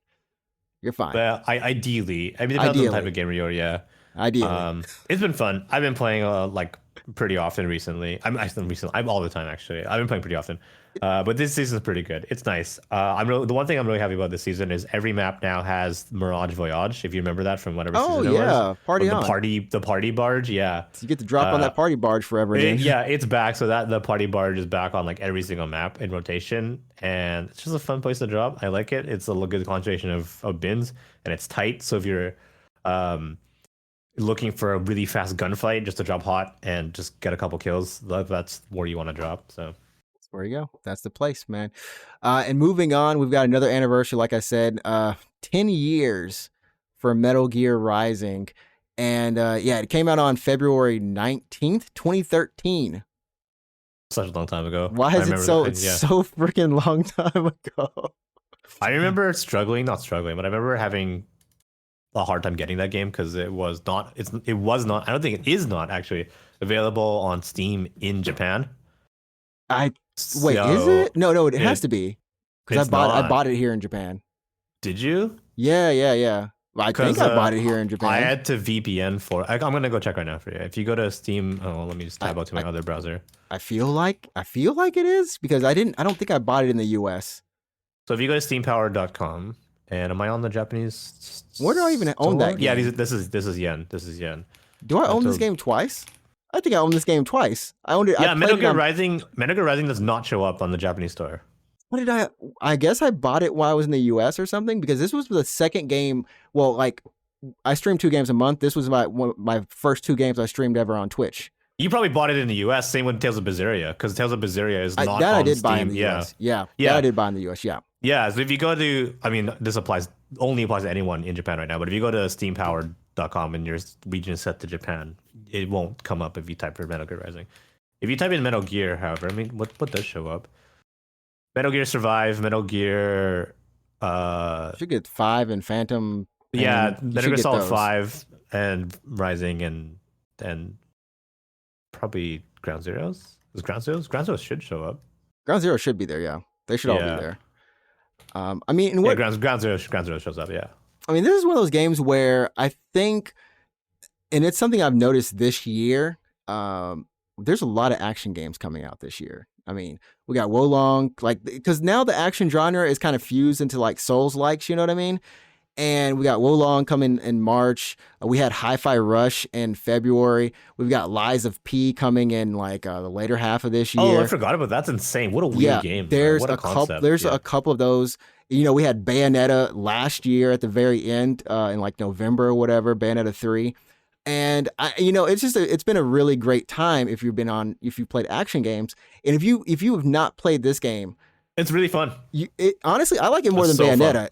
[SPEAKER 1] You're fine.
[SPEAKER 3] Well, ideally, I mean, depends on the type of gamer you are. Yeah,
[SPEAKER 1] ideally.
[SPEAKER 3] It's been fun. I've been playing like pretty often recently. I'm all the time actually. I've been playing pretty often. But this season is pretty good. It's nice. The one thing I'm really happy about this season is every map now has Mirage Voyage. If you remember that from whatever season it was.
[SPEAKER 1] Party
[SPEAKER 3] on. The party barge. Yeah,
[SPEAKER 1] so you get to drop on that party barge forever.
[SPEAKER 3] It's back. So that the party barge is back on like every single map in rotation, and it's just a fun place to drop. I like it. It's a good concentration of bins, and it's tight. So if you're looking for a really fast gunfight just to drop hot and just get a couple kills, that's where you want to drop. So
[SPEAKER 1] there you go. That's the place, man. And moving on, we've got another anniversary. Like I said, 10 years for Metal Gear Rising. And it came out on February 19th, 2013.
[SPEAKER 3] Such a long time ago.
[SPEAKER 1] Why is so freaking long time ago?
[SPEAKER 3] I remember not struggling, but I remember having a hard time getting that game because it was not, I don't think it is not actually available on Steam in Japan.
[SPEAKER 1] Is it? No, it has to be because I bought it here in Japan.
[SPEAKER 3] Did you?
[SPEAKER 1] Yeah. I think I bought it here in Japan.
[SPEAKER 3] I had to VPN for. I'm gonna go check right now for you. If you go to Steam, let me just tab out to my other browser.
[SPEAKER 1] I feel like it is because I don't think I bought it in the US.
[SPEAKER 3] So if you go to steampower.com, and am I on the Japanese?
[SPEAKER 1] Where do I even own that game?
[SPEAKER 3] Yeah, this is yen. This is yen.
[SPEAKER 1] Do I own this game twice? I think I own this game twice. I owned it.
[SPEAKER 3] Yeah, Metal Gear Rising does not show up on the Japanese store.
[SPEAKER 1] What did I guess I bought it while I was in the US or something because this was the second game. Well, like I stream 2 games a month. This was my first 2 games I streamed ever on Twitch.
[SPEAKER 3] You probably bought it in the US. Same with Tales of Berseria because Tales of Berseria is not on Steam.
[SPEAKER 1] I did buy in the US. Yeah. That I did buy in the US. Yeah.
[SPEAKER 3] Yeah. So if you go to, I mean, this only applies to anyone in Japan right now. But if you go to steampower.com and your region is set to Japan, it won't come up if you type for Metal Gear Rising. If you type in Metal Gear, however, I mean, what does show up? Metal Gear Survive, Metal Gear.
[SPEAKER 1] You should get 5 and Phantom.
[SPEAKER 3] Yeah, Metal Gear Solid 5 and Rising and probably Ground Zeroes. Is Ground Zeroes? Ground Zeroes should show up.
[SPEAKER 1] Ground Zero should be there. Yeah, they should all be there. I mean,
[SPEAKER 3] Ground Zero shows up. Yeah.
[SPEAKER 1] I mean, this is one of those games where I think, and it's something I've noticed this year. There's a lot of action games coming out this year. I mean, we got Wolong, like, because now the action genre is kind of fused into like Souls-likes, you know what I mean? And we got Wolong coming in March. We had Hi-Fi Rush in February. We've got Lies of P coming in like the later half of this year.
[SPEAKER 3] Oh, I forgot about that. That's insane. What a weird
[SPEAKER 1] Yeah,
[SPEAKER 3] game.
[SPEAKER 1] there's
[SPEAKER 3] What a
[SPEAKER 1] a couple.
[SPEAKER 3] concept.
[SPEAKER 1] There's
[SPEAKER 3] Yeah.
[SPEAKER 1] a couple of those. You know, we had Bayonetta last year at the very end, in like November or whatever. Bayonetta 3, and it's been a really great time if you've played action games, and if you have not played this game,
[SPEAKER 3] It's really fun.
[SPEAKER 1] honestly, I like it more
[SPEAKER 3] It's
[SPEAKER 1] than
[SPEAKER 3] so fun.
[SPEAKER 1] Bayonetta.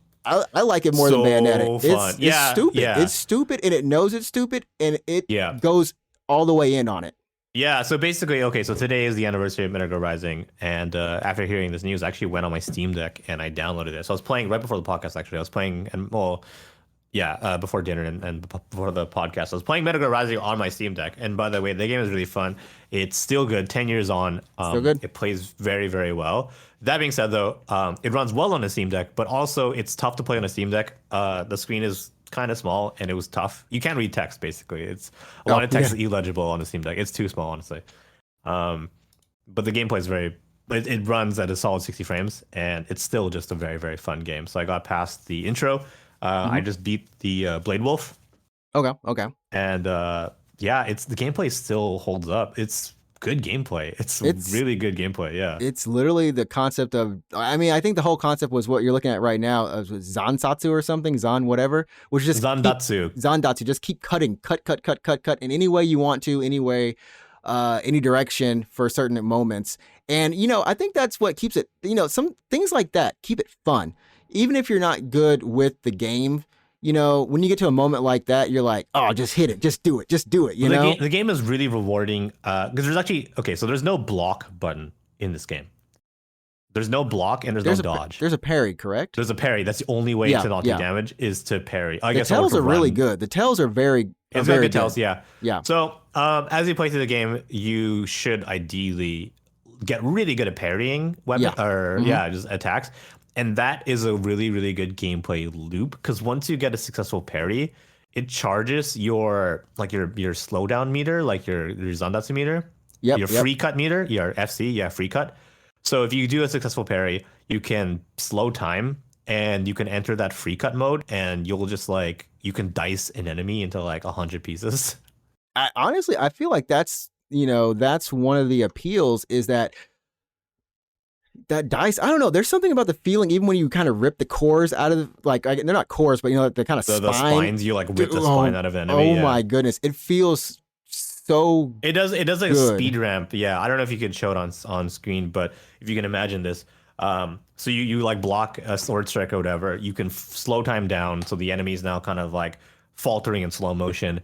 [SPEAKER 1] I like it more than
[SPEAKER 3] So
[SPEAKER 1] Bayonetta.
[SPEAKER 3] fun.
[SPEAKER 1] It's
[SPEAKER 3] Yeah,
[SPEAKER 1] stupid.
[SPEAKER 3] yeah.
[SPEAKER 1] It's stupid, and it knows it's stupid, and it
[SPEAKER 3] Yeah.
[SPEAKER 1] goes all the way in on it.
[SPEAKER 3] Yeah, so basically, okay, so today is the anniversary of Metal Gear Rising, and after hearing this news, I actually went on my Steam Deck and I downloaded it. So I was playing right before the podcast, actually. I was playing, and well, yeah, before dinner and before the podcast. I was playing Metal Gear Rising on my Steam Deck, and by the way, the game is really fun. It's still good, 10 years on.
[SPEAKER 1] Still good?
[SPEAKER 3] It plays very, very well. That being said, though, it runs well on a Steam Deck, but also it's tough to play on a Steam Deck. The screen is kind of small, and it was tough. You can't read text, basically. It's a lot of text is illegible on the Steam Deck. It's too small, honestly. But the gameplay is it runs at a solid 60 frames, and it's still just a very, very fun game. So I got past the intro. I just beat the Blade Wolf.
[SPEAKER 1] Okay.
[SPEAKER 3] And yeah, the gameplay still holds up. It's good gameplay. It's really good gameplay. Yeah.
[SPEAKER 1] It's literally the concept of, I mean, I think the whole concept was what you're looking at right now, Zansatsu or something, Zan whatever, which is just Zandatsu. Just keep cutting, cut in any way you want to, any way, any direction for certain moments. And, I think that's what keeps it, some things like that keep it fun. Even if you're not good with the game, when you get to a moment like that, you're like, oh, just hit it, just do it, you know?
[SPEAKER 3] The game is really rewarding because there's actually, so there's no block button in this game. There's no block and there's no dodge.
[SPEAKER 1] There's a parry, correct?
[SPEAKER 3] There's a parry. That's the only way to not do damage is to parry. I guess the
[SPEAKER 1] tails are really good. The tails are very
[SPEAKER 3] It's
[SPEAKER 1] very
[SPEAKER 3] good tails, yeah.
[SPEAKER 1] Yeah.
[SPEAKER 3] So as you play through the game, you should ideally get really good at parrying just attacks. And that is a really, really good gameplay loop because once you get a successful parry, it charges your slowdown meter, like your Zandatsu meter, your free cut meter, your FC, free cut. So if you do a successful parry, you can slow time and you can enter that free cut mode, and you'll just you can dice an enemy into 100 pieces.
[SPEAKER 1] Honestly, I feel like that's one of the appeals is that dice, I don't know. There's something about the feeling, even when you kind of rip the cores out of they're not cores, but the kind of
[SPEAKER 3] the spines. You rip the spine out of an enemy.
[SPEAKER 1] Oh my goodness, it feels so.
[SPEAKER 3] It does a speed ramp. Yeah, I don't know if you can show it on screen, but if you can imagine this, so you block a sword strike or whatever, you can slow time down, so the enemy is now kind of faltering in slow motion,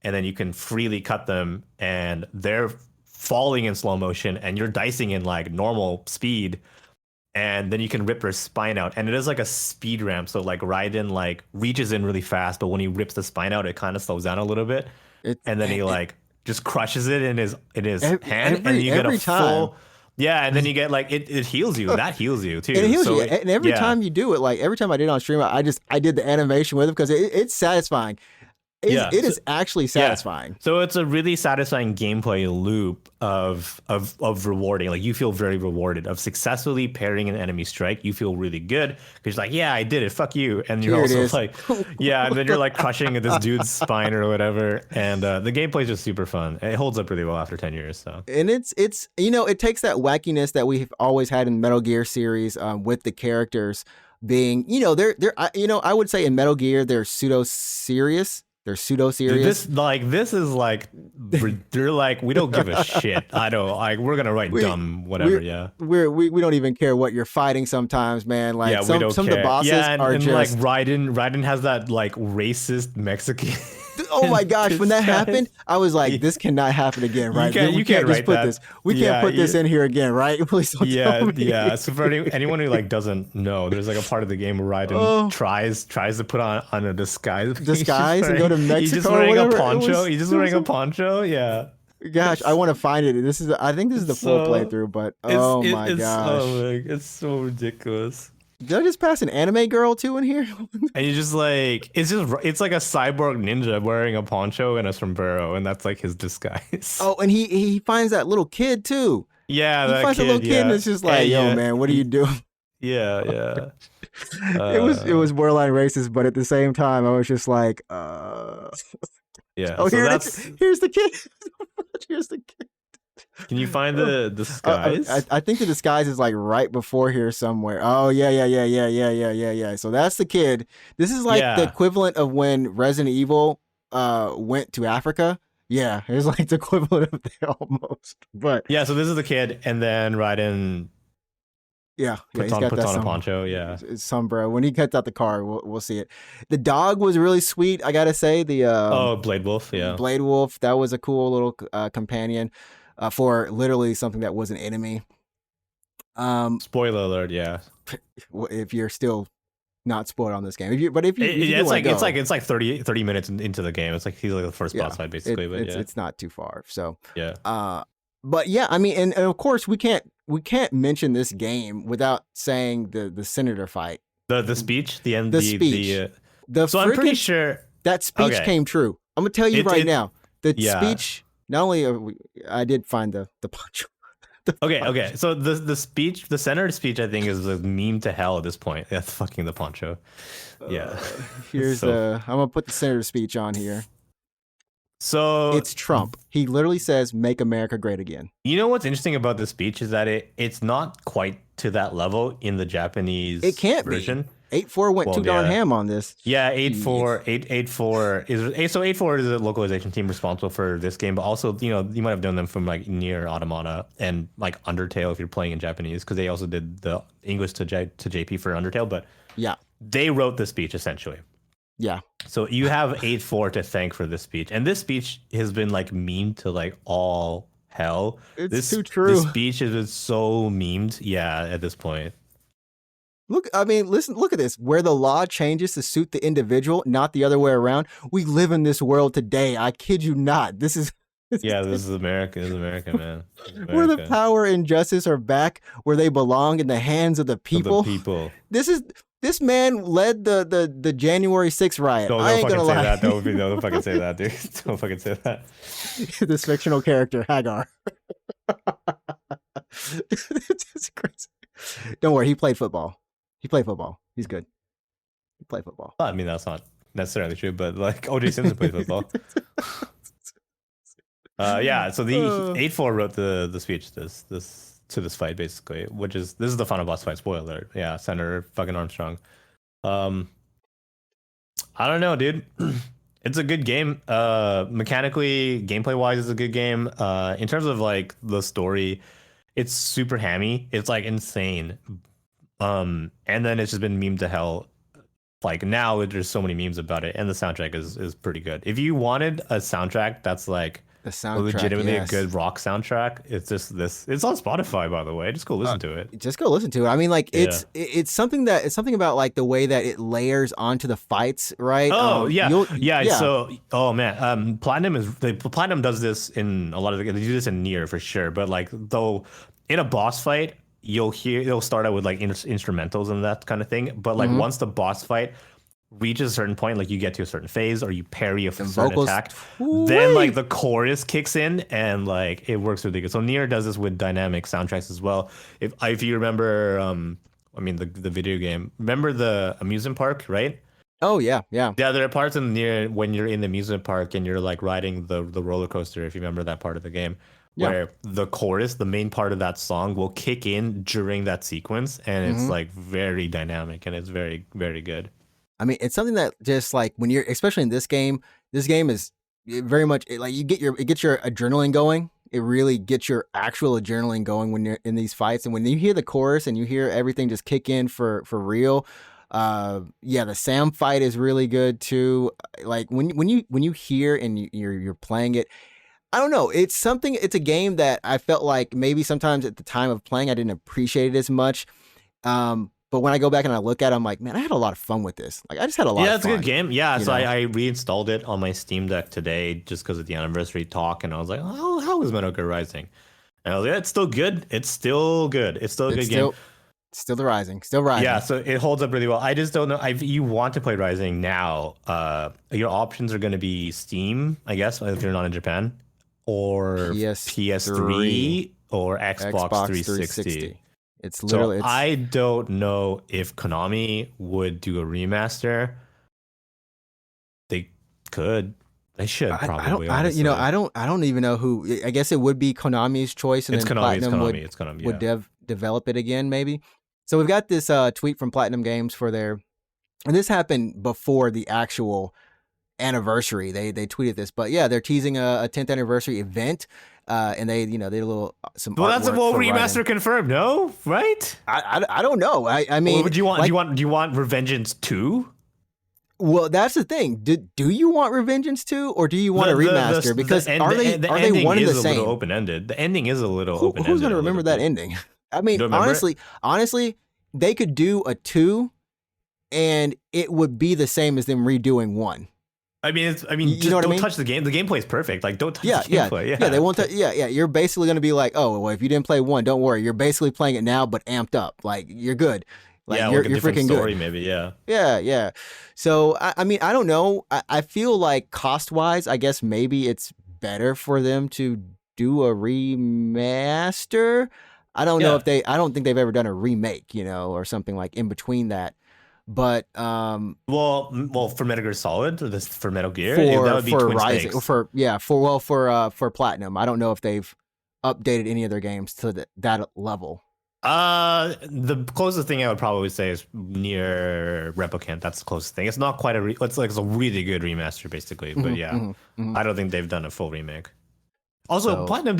[SPEAKER 3] and then you can freely cut them, and they're falling in slow motion, and you're dicing in normal speed, and then you can rip their spine out, and it is a speed ramp. So Raiden reaches in really fast, but when he rips the spine out, it kind of slows down a little bit, and then he just crushes it in his hand, and you get a full. Yeah, and then you get it heals you. That heals you too.
[SPEAKER 1] And it heals you. And every time you do it, every time I did it on stream, I did the animation with it because it's satisfying. It is actually satisfying.
[SPEAKER 3] Yeah. So it's a really satisfying gameplay loop of rewarding. You feel very rewarded of successfully parrying an enemy strike. You feel really good because you're I did it. Fuck you. And you're also and then you're crushing this dude's spine or whatever. And the gameplay is just super fun. It holds up really well after 10 years. So
[SPEAKER 1] and it's it takes that wackiness that we've always had in Metal Gear series with the characters being they're I would say in Metal Gear they're pseudo serious. They're pseudo serious.
[SPEAKER 3] This is they're we don't give a shit. I don't we're gonna write dumb whatever.
[SPEAKER 1] We don't even care what you're fighting sometimes, man.
[SPEAKER 3] We don't
[SPEAKER 1] some
[SPEAKER 3] care.
[SPEAKER 1] Of the bosses are just
[SPEAKER 3] Raiden has that racist Mexican.
[SPEAKER 1] Oh my gosh! When that happened, I was like, "This cannot happen again, right?
[SPEAKER 3] You can't just
[SPEAKER 1] put this. We can't put this in here again, right? Please don't tell me."
[SPEAKER 3] So for anyone who doesn't know, there's a part of the game where Raiden tries to put on a disguise
[SPEAKER 1] and go to Mexico.
[SPEAKER 3] He's just wearing a poncho. He's just wearing a poncho. Yeah.
[SPEAKER 1] Gosh, I want to find it. I think this is the full playthrough, but oh my gosh,
[SPEAKER 3] it's so ridiculous.
[SPEAKER 1] Did I just pass an anime girl too in here?
[SPEAKER 3] And you just it's like a cyborg ninja wearing a poncho and a sombrero, and that's his disguise.
[SPEAKER 1] Oh, and he finds that little kid too.
[SPEAKER 3] Yeah,
[SPEAKER 1] he finds a little kid, and it's just yo, man, what are you doing?
[SPEAKER 3] Yeah.
[SPEAKER 1] It was borderline racist, but at the same time, I was just like,
[SPEAKER 3] Yeah.
[SPEAKER 1] oh,
[SPEAKER 3] So that's.
[SPEAKER 1] here's the kid. Here's the kid.
[SPEAKER 3] Can you find
[SPEAKER 1] Oh.
[SPEAKER 3] the disguise?
[SPEAKER 1] I think the disguise is like right before here somewhere. Oh yeah. So that's the kid. This is like the
[SPEAKER 3] Yeah.
[SPEAKER 1] equivalent of when Resident Evil went to Africa. Yeah, it's like the equivalent of that almost. But
[SPEAKER 3] Yeah. So this is the kid, and then Raiden
[SPEAKER 1] yeah,
[SPEAKER 3] puts
[SPEAKER 1] he's
[SPEAKER 3] on
[SPEAKER 1] got
[SPEAKER 3] puts
[SPEAKER 1] that
[SPEAKER 3] on a
[SPEAKER 1] some
[SPEAKER 3] poncho. Yeah.
[SPEAKER 1] sombrero. When he gets out the car, we'll see it. The dog was really sweet. I gotta say the
[SPEAKER 3] Oh, Blade Wolf. Yeah.
[SPEAKER 1] Blade Wolf, that was a cool little companion for literally something that was an enemy.
[SPEAKER 3] Spoiler alert. Yeah.
[SPEAKER 1] If you're still not spoiled on this game, if you
[SPEAKER 3] Yeah,
[SPEAKER 1] do want to go,
[SPEAKER 3] it's like 30 minutes into the game. It's like he's like the first boss fight basically. But
[SPEAKER 1] it's not too far. So
[SPEAKER 3] yeah.
[SPEAKER 1] but yeah, I mean, and of course we can't mention this game without saying the senator fight,
[SPEAKER 3] The speech, the end,
[SPEAKER 1] the speech.
[SPEAKER 3] So I'm pretty sure
[SPEAKER 1] that speech came true. I'm gonna tell you now. The speech. Not only I did find the punch.
[SPEAKER 3] Okay. So the speech, the senator speech, I think is a meme to hell at this point. That's fucking the poncho. Yeah.
[SPEAKER 1] Here's I'm gonna put the senator speech on here.
[SPEAKER 3] So
[SPEAKER 1] it's Trump. He literally says, "Make America Great Again."
[SPEAKER 3] You know what's interesting about the speech is that it's not quite to that level in the Japanese
[SPEAKER 1] it can't
[SPEAKER 3] version.
[SPEAKER 1] Be. 8.4 went too darn ham on this.
[SPEAKER 3] Yeah, 8.4 is so 8.4 is a localization team responsible for this game, but also you might have known them from like Nier Automata and like Undertale if you're playing in Japanese because they also did the English to JP for Undertale, but
[SPEAKER 1] yeah,
[SPEAKER 3] they wrote the speech essentially.
[SPEAKER 1] Yeah.
[SPEAKER 3] So you have 8.4 to thank for this speech, and this speech has been like memed to like all hell.
[SPEAKER 1] It's too true.
[SPEAKER 3] This speech has been so memed, yeah, at this point.
[SPEAKER 1] Look at this. Where the law changes to suit the individual, not the other way around. We live in this world today. I kid you not. This is
[SPEAKER 3] America. This is America, man. America.
[SPEAKER 1] Where the power and justice are back where they belong in the hands of the people. This man led the January 6th riot.
[SPEAKER 3] I ain't gonna lie. Don't fucking say that, dude. Don't fucking say that.
[SPEAKER 1] This fictional character, Hagar. It's crazy. Don't worry, he played football. He's good. He played football.
[SPEAKER 3] I mean, that's not necessarily true, but like O.J. Simpson played football. Yeah. So the 8.4 wrote the speech to this fight basically, which is this is the final boss fight. Spoiler alert. Yeah, Senator fucking Armstrong. I don't know, dude. It's a good game. Mechanically, gameplay wise, it's a good game. In terms of like the story, it's super hammy. It's like insane. And then it's just been memed to hell. Like now there's so many memes about it, and the soundtrack is pretty good. If you wanted a soundtrack that's like legitimately a good rock soundtrack, it's just this. It's on Spotify, by the way. Just go listen to it.
[SPEAKER 1] Just go listen to it. I mean, like it's something about like the way that it layers onto the fights, right?
[SPEAKER 3] So, Platinum does this in a lot of they do this in Nier for sure. But like though in a boss fight, they'll start out with like instrumentals and that kind of thing. But like once the boss fight reaches a certain point, like you get to a certain phase or you parry a certain attack, then like the chorus kicks in and like it works really good. So Nier does this with dynamic soundtracks as well. If you remember, the video game, remember the amusement park, right?
[SPEAKER 1] Oh yeah.
[SPEAKER 3] Yeah, there are parts in Nier when you're in the amusement park and you're like riding the roller coaster. If you remember that part of the game. Where the chorus, the main part of that song, will kick in during that sequence, and it's like very dynamic and it's very, very good.
[SPEAKER 1] I mean, it's something that just like when you're, especially in this game is very much like it gets your adrenaline going. It really gets your actual adrenaline going when you're in these fights, and when you hear the chorus and you hear everything just kick in for real. The Sam fight is really good too. Like when you hear and you're playing it. I don't know. It's a game that I felt like maybe sometimes at the time of playing, I didn't appreciate it as much. But when I go back and I look at it, I'm like, man, I had a lot of fun with this. Like, I just had a lot of fun.
[SPEAKER 3] Yeah, it's a good game. Yeah, so I reinstalled it on my Steam Deck today just because of the anniversary talk. And I was like, oh, how is Metal Gear Rising? And I was like, it's still good. It's still good. It's still a good game.
[SPEAKER 1] Still rising. Yeah,
[SPEAKER 3] so it holds up really well. I just don't know. If you want to play Rising now, your options are going to be Steam, I guess, if you're not in Japan. Or PS3 or Xbox 360.
[SPEAKER 1] It's
[SPEAKER 3] So
[SPEAKER 1] literally
[SPEAKER 3] I don't know if Konami would do a remaster. They could. They should probably.
[SPEAKER 1] I don't,
[SPEAKER 3] Honestly,
[SPEAKER 1] I don't even know who. I guess it would be Konami's choice, and
[SPEAKER 3] it's
[SPEAKER 1] then
[SPEAKER 3] Konami. It's
[SPEAKER 1] Platinum
[SPEAKER 3] Konami. It's Konami.
[SPEAKER 1] would
[SPEAKER 3] Yeah.
[SPEAKER 1] develop it again, maybe. So we've got this tweet from Platinum Games for their, and this happened before the actual anniversary. They tweeted this, but yeah, they're teasing a 10th anniversary event, and they they did a little some.
[SPEAKER 3] Well, that's a
[SPEAKER 1] artwork
[SPEAKER 3] full
[SPEAKER 1] for
[SPEAKER 3] remaster
[SPEAKER 1] Raiden.
[SPEAKER 3] confirmed. No, right?
[SPEAKER 1] I don't know. I mean,
[SPEAKER 3] What would you want?
[SPEAKER 1] like,
[SPEAKER 3] Do you want Revengeance 2?
[SPEAKER 1] well, that's the thing. Do you want Revengeance 2 or do you want a remaster? Because are they one and the same?
[SPEAKER 3] Little open ended. The ending is a little open ended.
[SPEAKER 1] Who's going to remember that ending? I mean, honestly, they could do a 2 and it would be the same as them redoing 1.
[SPEAKER 3] I mean,
[SPEAKER 1] you
[SPEAKER 3] just
[SPEAKER 1] know what
[SPEAKER 3] don't
[SPEAKER 1] I mean?
[SPEAKER 3] touch the game. The gameplay is perfect. Like, don't touch the
[SPEAKER 1] Yeah,
[SPEAKER 3] gameplay.
[SPEAKER 1] yeah. They won't. Yeah. You're basically going to be like, oh, well, if you didn't play 1, don't worry. You're basically playing it now, but amped up. Like, you're good. Like,
[SPEAKER 3] yeah,
[SPEAKER 1] you're
[SPEAKER 3] like a different
[SPEAKER 1] freaking
[SPEAKER 3] story,
[SPEAKER 1] good.
[SPEAKER 3] maybe. Yeah.
[SPEAKER 1] Yeah. So I mean, I don't know. I feel like cost wise, I guess maybe it's better for them to do a remaster. I don't know if I don't think they've ever done a remake, or something like in between that. But
[SPEAKER 3] well, for Metal Gear Solid, or this for Metal Gear,
[SPEAKER 1] for
[SPEAKER 3] that would be Twin
[SPEAKER 1] Rising,
[SPEAKER 3] Snakes.
[SPEAKER 1] for Platinum, I don't know if they've updated any of their games to that level.
[SPEAKER 3] The closest thing I would probably say is near Replicant. That's the closest thing. It's not quite it's a really good remaster, basically. But yeah, I don't think they've done a full remake. Also, Platinum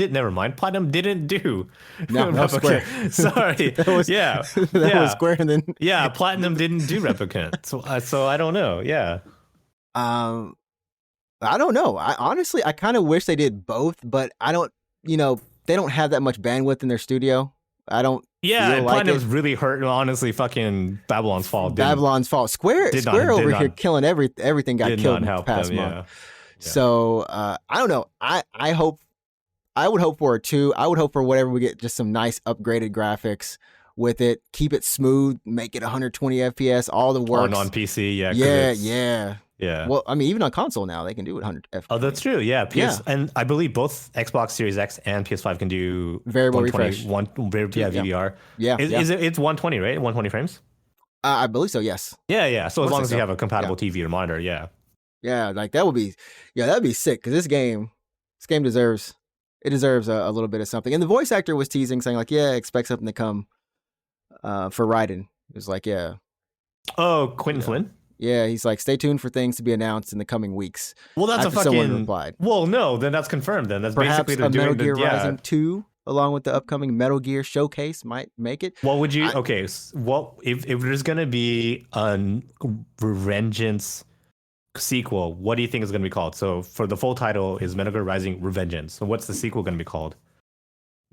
[SPEAKER 3] Platinum didn't do
[SPEAKER 1] Replicant.
[SPEAKER 3] Sorry.
[SPEAKER 1] that was Square, and then
[SPEAKER 3] Platinum didn't do Replicant. So I don't know. Yeah.
[SPEAKER 1] I don't know. I honestly kind of wish they did both, but I don't. They don't have that much bandwidth in their studio. I don't.
[SPEAKER 3] Yeah,
[SPEAKER 1] feel
[SPEAKER 3] and
[SPEAKER 1] like
[SPEAKER 3] Platinum's really hurt. Honestly, fucking Babylon's Fall.
[SPEAKER 1] Square over here killing everything got killed in the past month.
[SPEAKER 3] Yeah.
[SPEAKER 1] So I don't know. I would hope for it too. I would hope for whatever we get, just some nice upgraded graphics with it. Keep it smooth. Make it 120 FPS. All the works.
[SPEAKER 3] On PC,
[SPEAKER 1] yeah.
[SPEAKER 3] Yeah.
[SPEAKER 1] Well, I mean, even on console now they can do it 100 FPS.
[SPEAKER 3] Oh, that's true. Yeah. And I believe both Xbox Series X and PS5 can do
[SPEAKER 1] variable refresh.
[SPEAKER 3] VBR.
[SPEAKER 1] Yeah.
[SPEAKER 3] It's 120, right? 120 frames.
[SPEAKER 1] I believe so. Yes.
[SPEAKER 3] Yeah. So as long as you have a compatible TV or monitor, yeah.
[SPEAKER 1] Yeah, like that'd be sick because this game deserves a little bit of something. And the voice actor was teasing, saying like, yeah, expect something to come for Raiden. It was like, yeah.
[SPEAKER 3] Oh, Quentin Flynn.
[SPEAKER 1] Yeah, he's like, stay tuned for things to be announced in the coming weeks.
[SPEAKER 3] Well, that's
[SPEAKER 1] someone replied.
[SPEAKER 3] Well, no, then that's confirmed. Then that's
[SPEAKER 1] perhaps
[SPEAKER 3] basically
[SPEAKER 1] a Metal Gear Rising 2, along with the upcoming Metal Gear showcase, might make it.
[SPEAKER 3] What would you? If there's gonna be a Revengeance sequel, what do you think is gonna be called? So for the full title is Metal Gear Rising Revengeance. So what's the sequel gonna be called?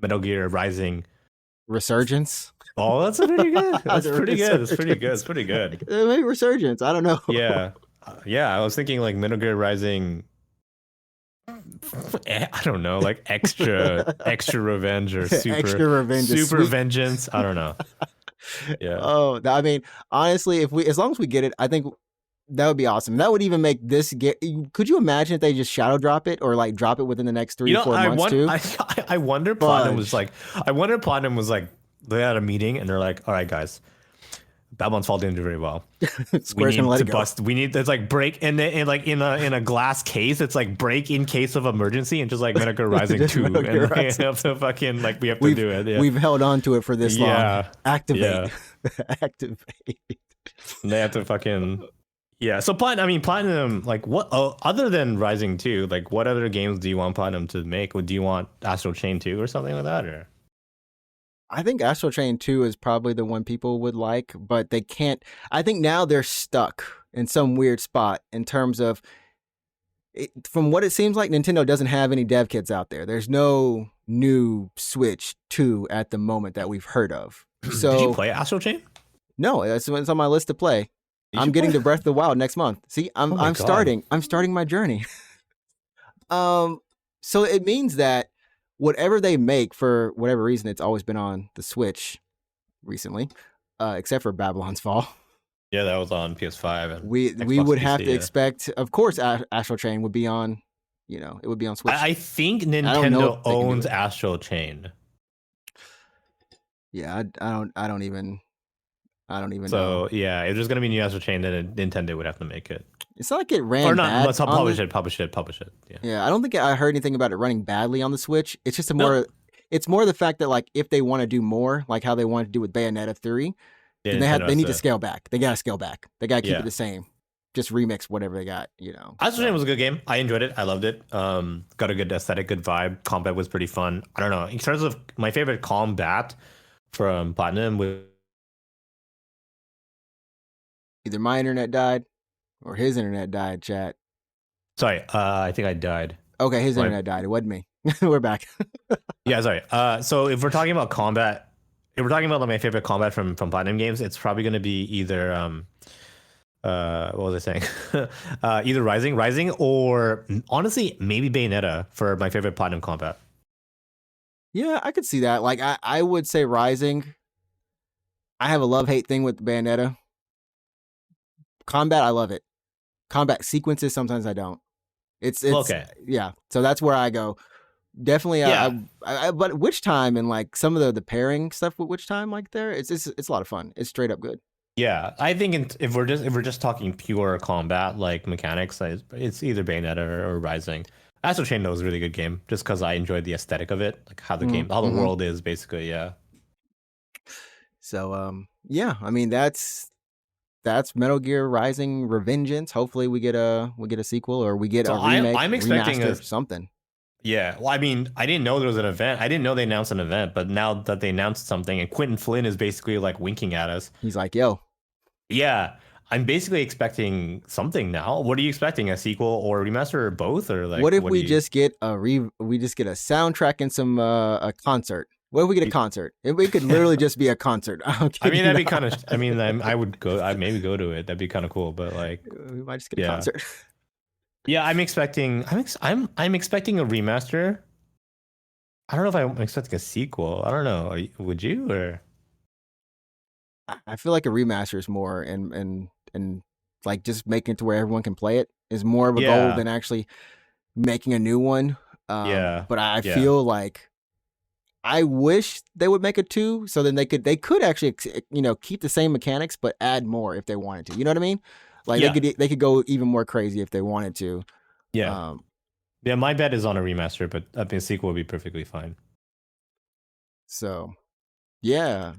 [SPEAKER 3] Metal Gear Rising
[SPEAKER 1] Resurgence.
[SPEAKER 3] Oh, that's pretty good. That's pretty good. It's pretty good. It's pretty good.
[SPEAKER 1] Maybe Resurgence. I don't know.
[SPEAKER 3] Yeah. I was thinking like Metal Gear Rising. I don't know, like extra revenge or super vengeance. I don't know. Yeah.
[SPEAKER 1] Oh, I mean, honestly, as long as we get it, I think that would be awesome. That would even make this get. Could you imagine if they just shadow drop it or like drop it within the next 3 or 4 months too?
[SPEAKER 3] I wonder. Platinum was like. They had a meeting and they're like, "All right, guys, Babylon's Fall didn't do very well.
[SPEAKER 1] Square's gonna let it go.
[SPEAKER 3] We need it's like break in a glass case. It's like break in case of emergency and just like Metal Gear Rising 2 and have to fucking like we have to do it. Yeah.
[SPEAKER 1] We've held on to it for this long. Activate.
[SPEAKER 3] Yeah.
[SPEAKER 1] Activate.
[SPEAKER 3] And they have to fucking. Yeah, so Platinum, like what other than Rising 2, like what other games do you want Platinum to make? Do you want Astral Chain 2 or something like that? Or
[SPEAKER 1] I think Astral Chain 2 is probably the one people would like, but they can't. I think now they're stuck in some weird spot in terms of, from what it seems like, Nintendo doesn't have any dev kits out there. There's no new Switch 2 at the moment that we've heard of. So
[SPEAKER 3] did you play Astral Chain?
[SPEAKER 1] No, it's on my list to play. I'm getting to Breath of the Wild next month. See, I'm starting my journey. So it means that whatever they make, for whatever reason, it's always been on the Switch recently, except for Babylon's Fall.
[SPEAKER 3] Yeah, that was on PS5. And
[SPEAKER 1] we would have to expect, of course, Astral Chain would be on, it would be on Switch.
[SPEAKER 3] I think Nintendo owns Astral Chain.
[SPEAKER 1] Yeah, I don't even know.
[SPEAKER 3] So yeah, if there's gonna be a new Astro Chain, then Nintendo would have to make it.
[SPEAKER 1] It's not like it
[SPEAKER 3] Or
[SPEAKER 1] ran
[SPEAKER 3] not,
[SPEAKER 1] bad
[SPEAKER 3] let's
[SPEAKER 1] on
[SPEAKER 3] publish
[SPEAKER 1] the.
[SPEAKER 3] it, publish it, publish it. Yeah.
[SPEAKER 1] Yeah, I don't think I heard anything about it running badly on the Switch. It's just a more.
[SPEAKER 3] Nope.
[SPEAKER 1] It's more the fact that like if they want to do more, like how they wanted to do with Bayonetta 3,
[SPEAKER 3] Yeah,
[SPEAKER 1] then
[SPEAKER 3] Nintendo
[SPEAKER 1] they
[SPEAKER 3] has
[SPEAKER 1] need to
[SPEAKER 3] to.
[SPEAKER 1] scale back. They gotta scale back. They gotta keep it
[SPEAKER 3] Yeah.
[SPEAKER 1] the same. Just remix whatever they got. You know.
[SPEAKER 3] Astro Chain
[SPEAKER 1] So
[SPEAKER 3] was a good game. I enjoyed it. I loved it. Got a good aesthetic, good vibe. Combat was pretty fun. I don't know. In terms of my favorite combat from Platinum, was
[SPEAKER 1] either my internet died or his internet died. Chat.
[SPEAKER 3] sorry. I think I died.
[SPEAKER 1] Okay, his
[SPEAKER 3] My-
[SPEAKER 1] internet died. It wasn't me. We're back.
[SPEAKER 3] Yeah, sorry. So if we're talking about combat, if we're talking about like, my favorite combat from Platinum games, it's probably going to be either what was I saying? Either Rising, or honestly maybe Bayonetta for my favorite Platinum combat.
[SPEAKER 1] Yeah, I could see that. Like I would say Rising. I have a love-hate thing with Bayonetta. Combat, I love it. Combat sequences, sometimes I don't. It's
[SPEAKER 3] Okay.
[SPEAKER 1] yeah. So that's where I go. Definitely,
[SPEAKER 3] Yeah.
[SPEAKER 1] but Witch Time and like some of the pairing stuff with Witch Time, like there, it's a lot of fun. It's straight up good.
[SPEAKER 3] Yeah, I think if we're just talking pure combat like mechanics, it's either Bayonetta or Rising. Astral Chain though is a really good game, just because I enjoyed the aesthetic of it, like how the game, how the
[SPEAKER 1] Mhm.
[SPEAKER 3] world is basically. Yeah.
[SPEAKER 1] So yeah, I mean that's Metal Gear Rising Revengeance. Hopefully we get a sequel or we get
[SPEAKER 3] So
[SPEAKER 1] a remake,
[SPEAKER 3] I'm expecting
[SPEAKER 1] remaster, something.
[SPEAKER 3] Yeah, well, I mean, I didn't know there was an event. I didn't know they announced an event, but now that they announced something, and Quentin Flynn is basically like winking at us.
[SPEAKER 1] He's like, yo,
[SPEAKER 3] Yeah, I'm basically expecting something now. What are you expecting? A sequel or a remaster or both? Or like,
[SPEAKER 1] what if
[SPEAKER 3] do
[SPEAKER 1] we
[SPEAKER 3] you-
[SPEAKER 1] just get we just get a soundtrack and some a concert? What if we get a concert? It could literally just be a concert.
[SPEAKER 3] I mean, that'd be kind of. I mean, I would go. I'd maybe go to it. That'd be kind of cool. But like,
[SPEAKER 1] we might just get a
[SPEAKER 3] Yeah.
[SPEAKER 1] concert.
[SPEAKER 3] yeah, I'm expecting. I'm expecting a remaster. I don't know if I'm expecting a sequel. I don't know. Would you or?
[SPEAKER 1] I feel like a remaster is more and like just making it to where everyone can play it is more of a
[SPEAKER 3] Yeah.
[SPEAKER 1] goal than actually making a new one.
[SPEAKER 3] Yeah,
[SPEAKER 1] But I
[SPEAKER 3] yeah.
[SPEAKER 1] feel like I wish they would make a 2 so then they could actually keep the same mechanics but add more if they wanted to. You know what I mean? Like
[SPEAKER 3] Yeah.
[SPEAKER 1] they could go even more crazy if they wanted to.
[SPEAKER 3] Yeah. Yeah, my bet is on a remaster, but I think a sequel would be perfectly fine.
[SPEAKER 1] So, yeah.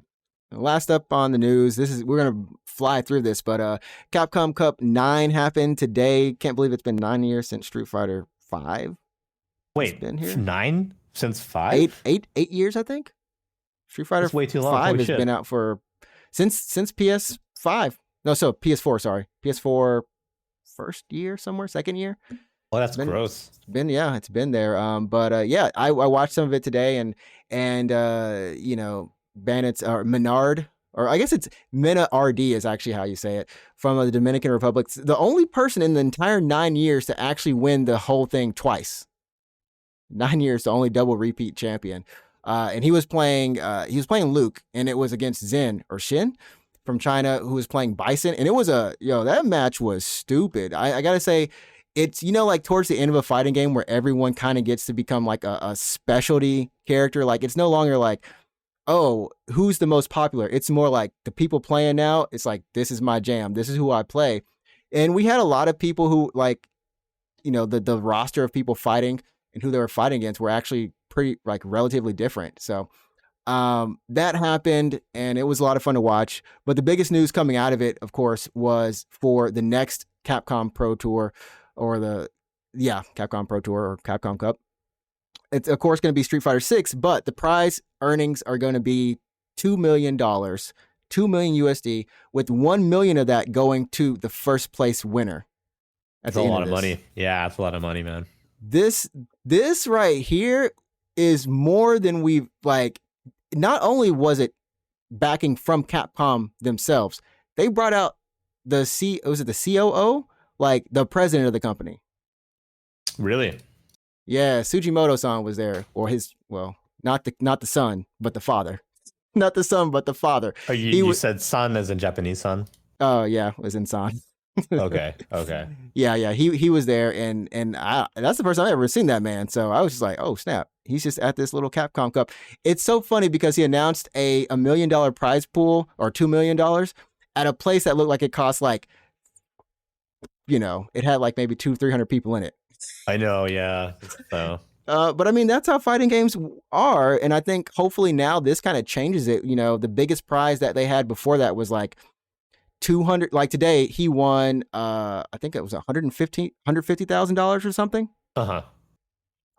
[SPEAKER 1] Last up on the news, we're gonna fly through this, but Capcom Cup 9 happened today. Can't believe it's been 9 years since Street Fighter 5.
[SPEAKER 3] Wait,
[SPEAKER 1] been here?
[SPEAKER 3] 9 since 5?
[SPEAKER 1] 8 years, I think. Street Fighter
[SPEAKER 3] That's way too long.
[SPEAKER 1] 5
[SPEAKER 3] Holy
[SPEAKER 1] has
[SPEAKER 3] shit.
[SPEAKER 1] been out for since PS5. No, so PS4. Sorry, PS4 first year somewhere, second year.
[SPEAKER 3] Oh, that's
[SPEAKER 1] been-
[SPEAKER 3] gross.
[SPEAKER 1] It's been there. But yeah, I watched some of it today, and Bandits or Menard, or I guess it's Mena RD is actually how you say it, from the Dominican Republic. The only person in the entire 9 years to actually win the whole thing twice. 9 years, the only double repeat champion. And he was playing Luke, and it was against Zen or Shin from China, who was playing Bison, and it was that match was stupid. I gotta say. It's, like towards the end of a fighting game where everyone kind of gets to become like a specialty character. Like it's no longer like, oh, who's the most popular? It's more like the people playing now. It's like, this is my jam. This is who I play. And we had a lot of people who like, the roster of people fighting and who they were fighting against were actually pretty like relatively different. So that happened and it was a lot of fun to watch. But the biggest news coming out of it, of course, was for the next Capcom Pro Tour. Capcom Pro Tour or Capcom Cup. It's of course going to be Street Fighter 6, but the prize earnings are going to be $2 million, 2 million USD, with 1 million of that going to the first place winner.
[SPEAKER 3] That's a lot of money. Yeah, that's a lot of money, man.
[SPEAKER 1] This right here is more than we've like. Not only was it backing from Capcom themselves, they brought out the COO? Like the president of the company.
[SPEAKER 3] Really?
[SPEAKER 1] Yeah, Sugimoto-san was there, or not the son, but the father. Not the son, but the father.
[SPEAKER 3] Oh, you said son as in Japanese son?
[SPEAKER 1] Oh yeah, was in san.
[SPEAKER 3] Okay. Okay.
[SPEAKER 1] Yeah. He was there, and that's the first time I've ever seen that man. So I was just like, oh snap, he's just at this little Capcom Cup. It's so funny because he announced a $1 million prize pool or $2 million at a place that looked like it cost like, it had like maybe 200-300 people in it.
[SPEAKER 3] I know. Yeah. So.
[SPEAKER 1] But I mean, that's how fighting games are. And I think hopefully now this kind of changes it. The biggest prize that they had before that was like 200. Like today, he won, I think it was $150,000 or something.
[SPEAKER 3] Uh huh.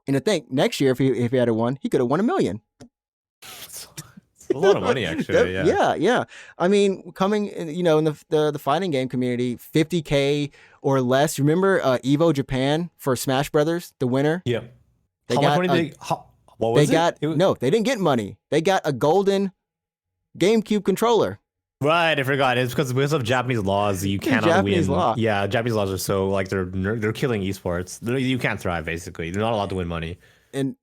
[SPEAKER 1] And I think next year, if he had won, he could have won $1 million.
[SPEAKER 3] It's a lot of money, actually. Yeah.
[SPEAKER 1] Yeah. I mean, coming, in the fighting game community, 50K or less. Remember Evo Japan for Smash Brothers, the winner?
[SPEAKER 3] Yeah.
[SPEAKER 1] They
[SPEAKER 3] How
[SPEAKER 1] got
[SPEAKER 3] much money what was it?
[SPEAKER 1] No, they didn't get money. They got a golden GameCube controller.
[SPEAKER 3] Right, I forgot. It's because of Japanese laws. You cannot
[SPEAKER 1] Japanese
[SPEAKER 3] win.
[SPEAKER 1] law.
[SPEAKER 3] Yeah, Japanese laws are so like they're killing esports. You can't thrive basically. They're not allowed to win money.
[SPEAKER 1] And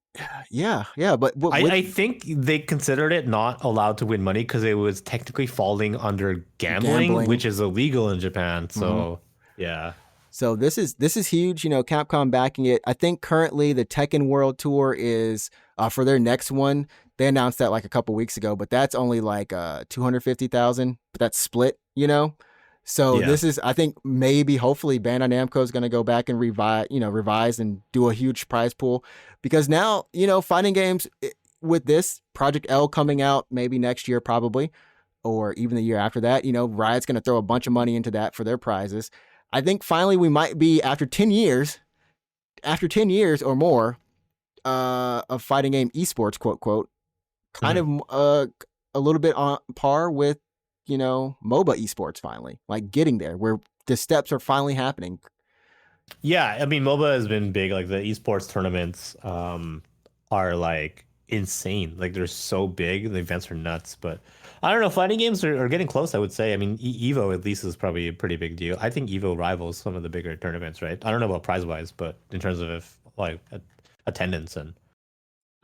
[SPEAKER 1] yeah, but
[SPEAKER 3] I think they considered it not allowed to win money because it was technically falling under gambling, which is illegal in Japan. So yeah.
[SPEAKER 1] So this is huge. Capcom backing it. I think currently the Tekken World Tour is for their next one. They announced that like a couple weeks ago, but that's only like 250,000. But that's split. So this is, I think maybe hopefully Bandai Namco is going to go back and revise and do a huge prize pool, because now fighting games with this Project L coming out maybe next year probably, or even the year after that. Riot's going to throw a bunch of money into that for their prizes. I think finally we might be after 10 years or more of fighting game esports, quote, kind of a little bit on par with, MOBA esports finally, like getting there where the steps are finally happening.
[SPEAKER 3] Yeah, I mean, MOBA has been big. Like the esports tournaments are like insane. Like they're so big. The events are nuts. But I don't know. Fighting games are getting close, I would say. I mean, Evo at least is probably a pretty big deal. I think Evo rivals some of the bigger tournaments, right? I don't know about prize wise, but in terms of attendance and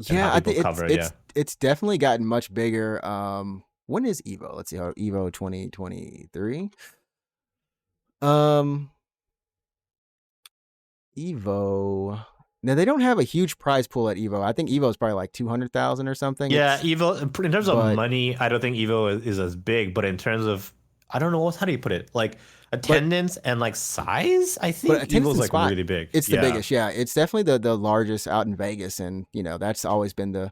[SPEAKER 1] yeah, I think it's definitely gotten much bigger. When is Evo? Let's see how Evo 2023. Evo. Now they don't have a huge prize pool at Evo. I think Evo is probably like 200,000 or something.
[SPEAKER 3] Yeah, Evo in terms of money, I don't think Evo is as big, but in terms of, I don't know, how do you put it? Like attendance and like size, I think Evo's like really big.
[SPEAKER 1] It's the biggest. Yeah, it's definitely the largest out in Vegas, and that's always been the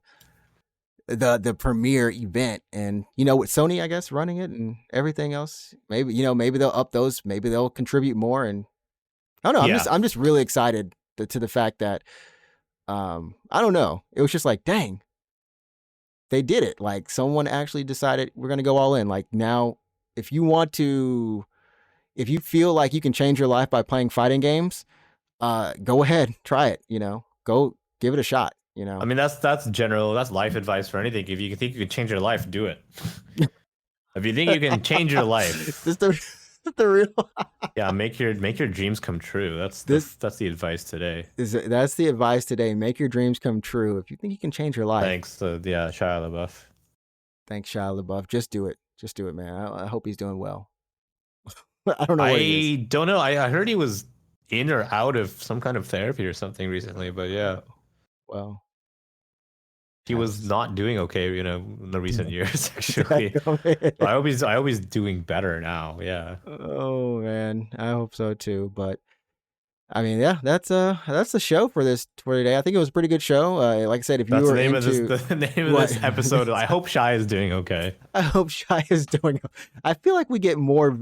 [SPEAKER 1] premier event. And with Sony, I guess, running it and everything else, maybe maybe they'll up those, maybe they'll contribute more. And I don't know. I'm just really excited to the fact that I don't know. It was just like, dang, they did it. Like someone actually decided we're gonna go all in. Like now, if you feel like you can change your life by playing fighting games, go ahead, try it. Go give it a shot.
[SPEAKER 3] I mean, that's life advice for anything. If you think you can change your life, do it. If you think you can change your life,
[SPEAKER 1] this the real.
[SPEAKER 3] Yeah, make your dreams come true. That's the advice today.
[SPEAKER 1] That's the advice today. Make your dreams come true. If you think you can change your life.
[SPEAKER 3] Thanks, Shia LaBeouf.
[SPEAKER 1] Thanks, Shia LaBeouf. Just do it, man. I hope he's doing well. I don't know. I
[SPEAKER 3] don't know. I heard he was in or out of some kind of therapy or something recently, but yeah.
[SPEAKER 1] Well,
[SPEAKER 3] he was not doing okay, in the recent years. Actually, I hope he's doing better now. Yeah.
[SPEAKER 1] Oh man, I hope so too. But I mean, yeah, that's the show for today. I think it was a pretty good show. Like I said, if you were
[SPEAKER 3] the name of this episode, I hope Shia is doing okay.
[SPEAKER 1] I hope Shia is doing. I feel like we get more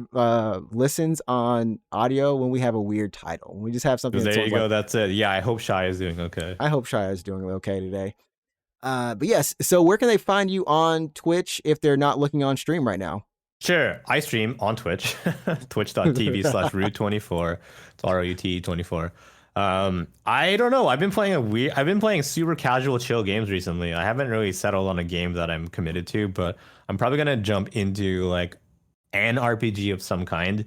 [SPEAKER 1] listens on audio when we have a weird title. We just have something.
[SPEAKER 3] There you go. That's it. Yeah, I hope Shia is doing okay.
[SPEAKER 1] I hope Shia is doing okay today. But yes, so where can they find you on Twitch if they're not looking on stream right now?
[SPEAKER 3] Sure. I stream on Twitch, twitch.tv/root24. It's ROUT24. I don't know. I've been playing super casual, chill games recently. I haven't really settled on a game that I'm committed to, but I'm probably going to jump into like an RPG of some kind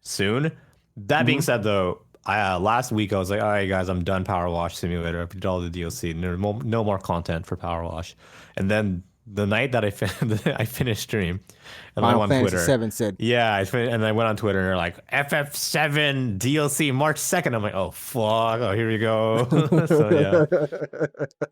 [SPEAKER 3] soon. That being said, though, last week I was like, all right, guys, I'm done Power Wash Simulator. I did all the DLC, and there's no more content for Power Wash. And then the night that I finished stream, and I
[SPEAKER 1] Final
[SPEAKER 3] went on
[SPEAKER 1] Fantasy
[SPEAKER 3] Twitter.
[SPEAKER 1] 7 said,
[SPEAKER 3] And I went on Twitter and they're like FF7 DLC March 2nd. I'm like, oh fuck, oh here we go. So yeah,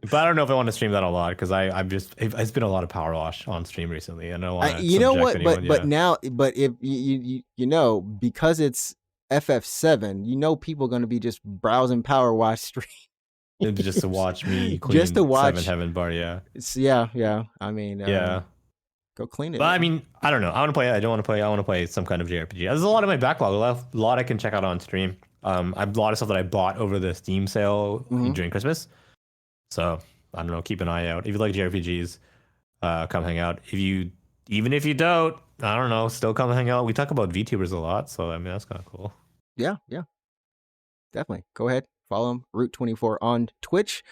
[SPEAKER 3] but I don't know if I want to stream that a lot because I'm just it's been a lot of power wash on stream recently, and I don't want to.
[SPEAKER 1] you know what?
[SPEAKER 3] Anyone,
[SPEAKER 1] But now, but if you know, because it's FF7, you know, people are going to be just browsing power wash stream.
[SPEAKER 3] just to watch me clean
[SPEAKER 1] Just to watch
[SPEAKER 3] 7 Heaven Bar, yeah.
[SPEAKER 1] Yeah. I mean,
[SPEAKER 3] Yeah.
[SPEAKER 1] go clean it.
[SPEAKER 3] But I mean, I don't know. I want to play. I don't want to play. I want to play some kind of JRPG. There's a lot in my backlog. A lot I can check out on stream. I have a lot of stuff that I bought over the Steam sale during Christmas. So I don't know. Keep an eye out. If you like JRPGs, come hang out. Even if you don't, I don't know. Still come hang out. We talk about VTubers a lot, so I mean that's kind of cool.
[SPEAKER 1] Yeah. Definitely. Go ahead. Follow him. Root24 on Twitch.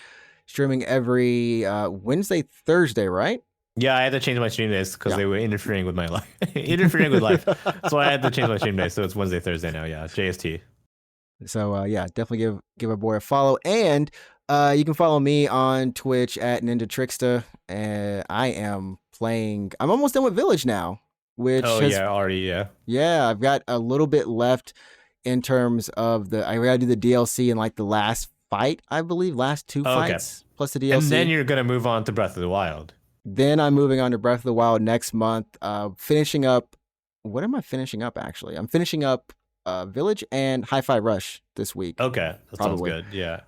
[SPEAKER 1] Streaming every Wednesday, Thursday, right?
[SPEAKER 3] Yeah, I had to change my stream days because they were interfering with my life. So I had to change my stream days. So it's Wednesday, Thursday now. Yeah, JST.
[SPEAKER 1] So definitely give a boy a follow, and you can follow me on Twitch at NinjaTrixta. I am playing. I'm almost done with Village now, which yeah, I've got a little bit left in terms of I gotta do the DLC and like the last fight, I believe, last two fights plus the DLC,
[SPEAKER 3] and then you're gonna move on to Breath of the Wild.
[SPEAKER 1] Then I'm moving on to Breath of the Wild next month. Finishing up. What am I finishing up? Actually, I'm finishing up Village and Hi-Fi Rush this week.
[SPEAKER 3] Okay, that sounds good. Yeah.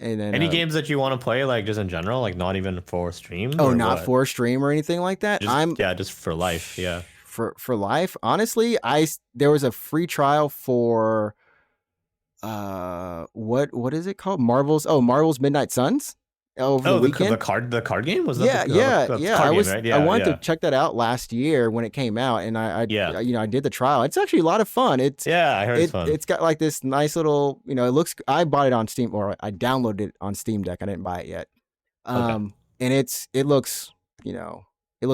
[SPEAKER 1] And then
[SPEAKER 3] any games that you want to play, like just in general, like not even for stream.
[SPEAKER 1] Oh, not for stream or anything like that.
[SPEAKER 3] Just for life. Yeah.
[SPEAKER 1] For life. Honestly, there was a free trial for what is it called? Marvel's Midnight Suns over the weekend.
[SPEAKER 3] The card game was that?
[SPEAKER 1] I wanted to check that out last year when it came out, and I did the trial. It's actually a lot of fun. I heard it's fun. It's got like this nice little, it looks. I bought it on Steam, or I downloaded it on Steam Deck. I didn't buy it yet. And it looks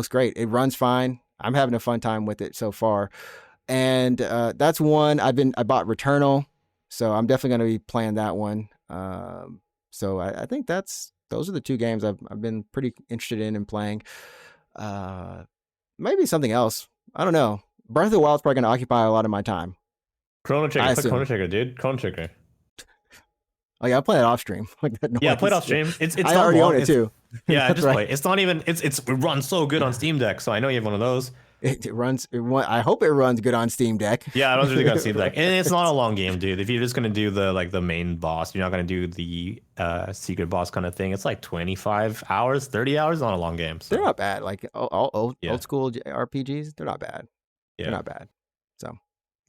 [SPEAKER 1] great. It runs fine. I'm having a fun time with it so far, and that's one I bought Returnal, so I'm definitely going to be playing that one. So I think those are the two games I've been pretty interested in and playing. Maybe something else. I don't know. Breath of the Wild is probably going to occupy a lot of my time.
[SPEAKER 3] Chrono Trigger. Play Chrono Trigger, dude. Chrono Trigger.
[SPEAKER 1] Oh yeah, I play it off stream.
[SPEAKER 3] Play it off stream. It's
[SPEAKER 1] I already own it too.
[SPEAKER 3] Yeah, just play. It's not even. It runs so good on Steam Deck. So I know you have one of those.
[SPEAKER 1] It runs. I hope it runs good on Steam Deck.
[SPEAKER 3] Yeah, it runs really good on Steam Deck, and it's not a long game, dude. If you're just gonna do the main boss, you're not gonna do the secret boss kind of thing. It's like 25 hours, 30 hours, not a long game. So.
[SPEAKER 1] They're not bad. Like old school RPGs, they're not bad. Yeah. They're not bad. So,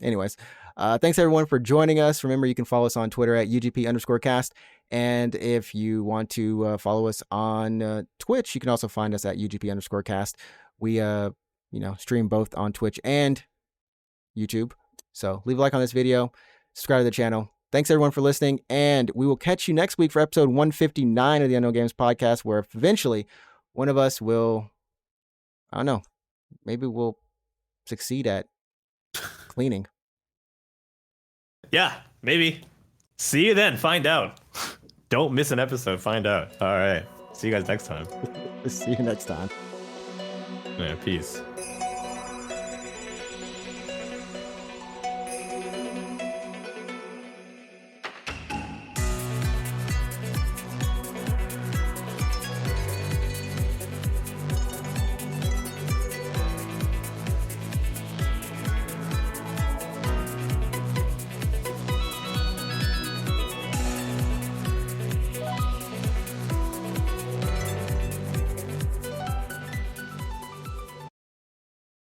[SPEAKER 1] anyways, thanks everyone for joining us. Remember, you can follow us on Twitter at UGP_cast, and if you want to follow us on Twitch, you can also find us at UGP_cast. We stream both on Twitch and YouTube. So leave a like on this video, subscribe to the channel. Thanks everyone for listening, and we will catch you next week for episode 159 of the Unknown Games podcast, where eventually one of us will, I don't know, maybe we'll succeed at cleaning.
[SPEAKER 3] Yeah, maybe. See you then. Find out. Don't miss an episode. Find out. All right. See you guys next time.
[SPEAKER 1] See you next time.
[SPEAKER 3] Yeah, peace.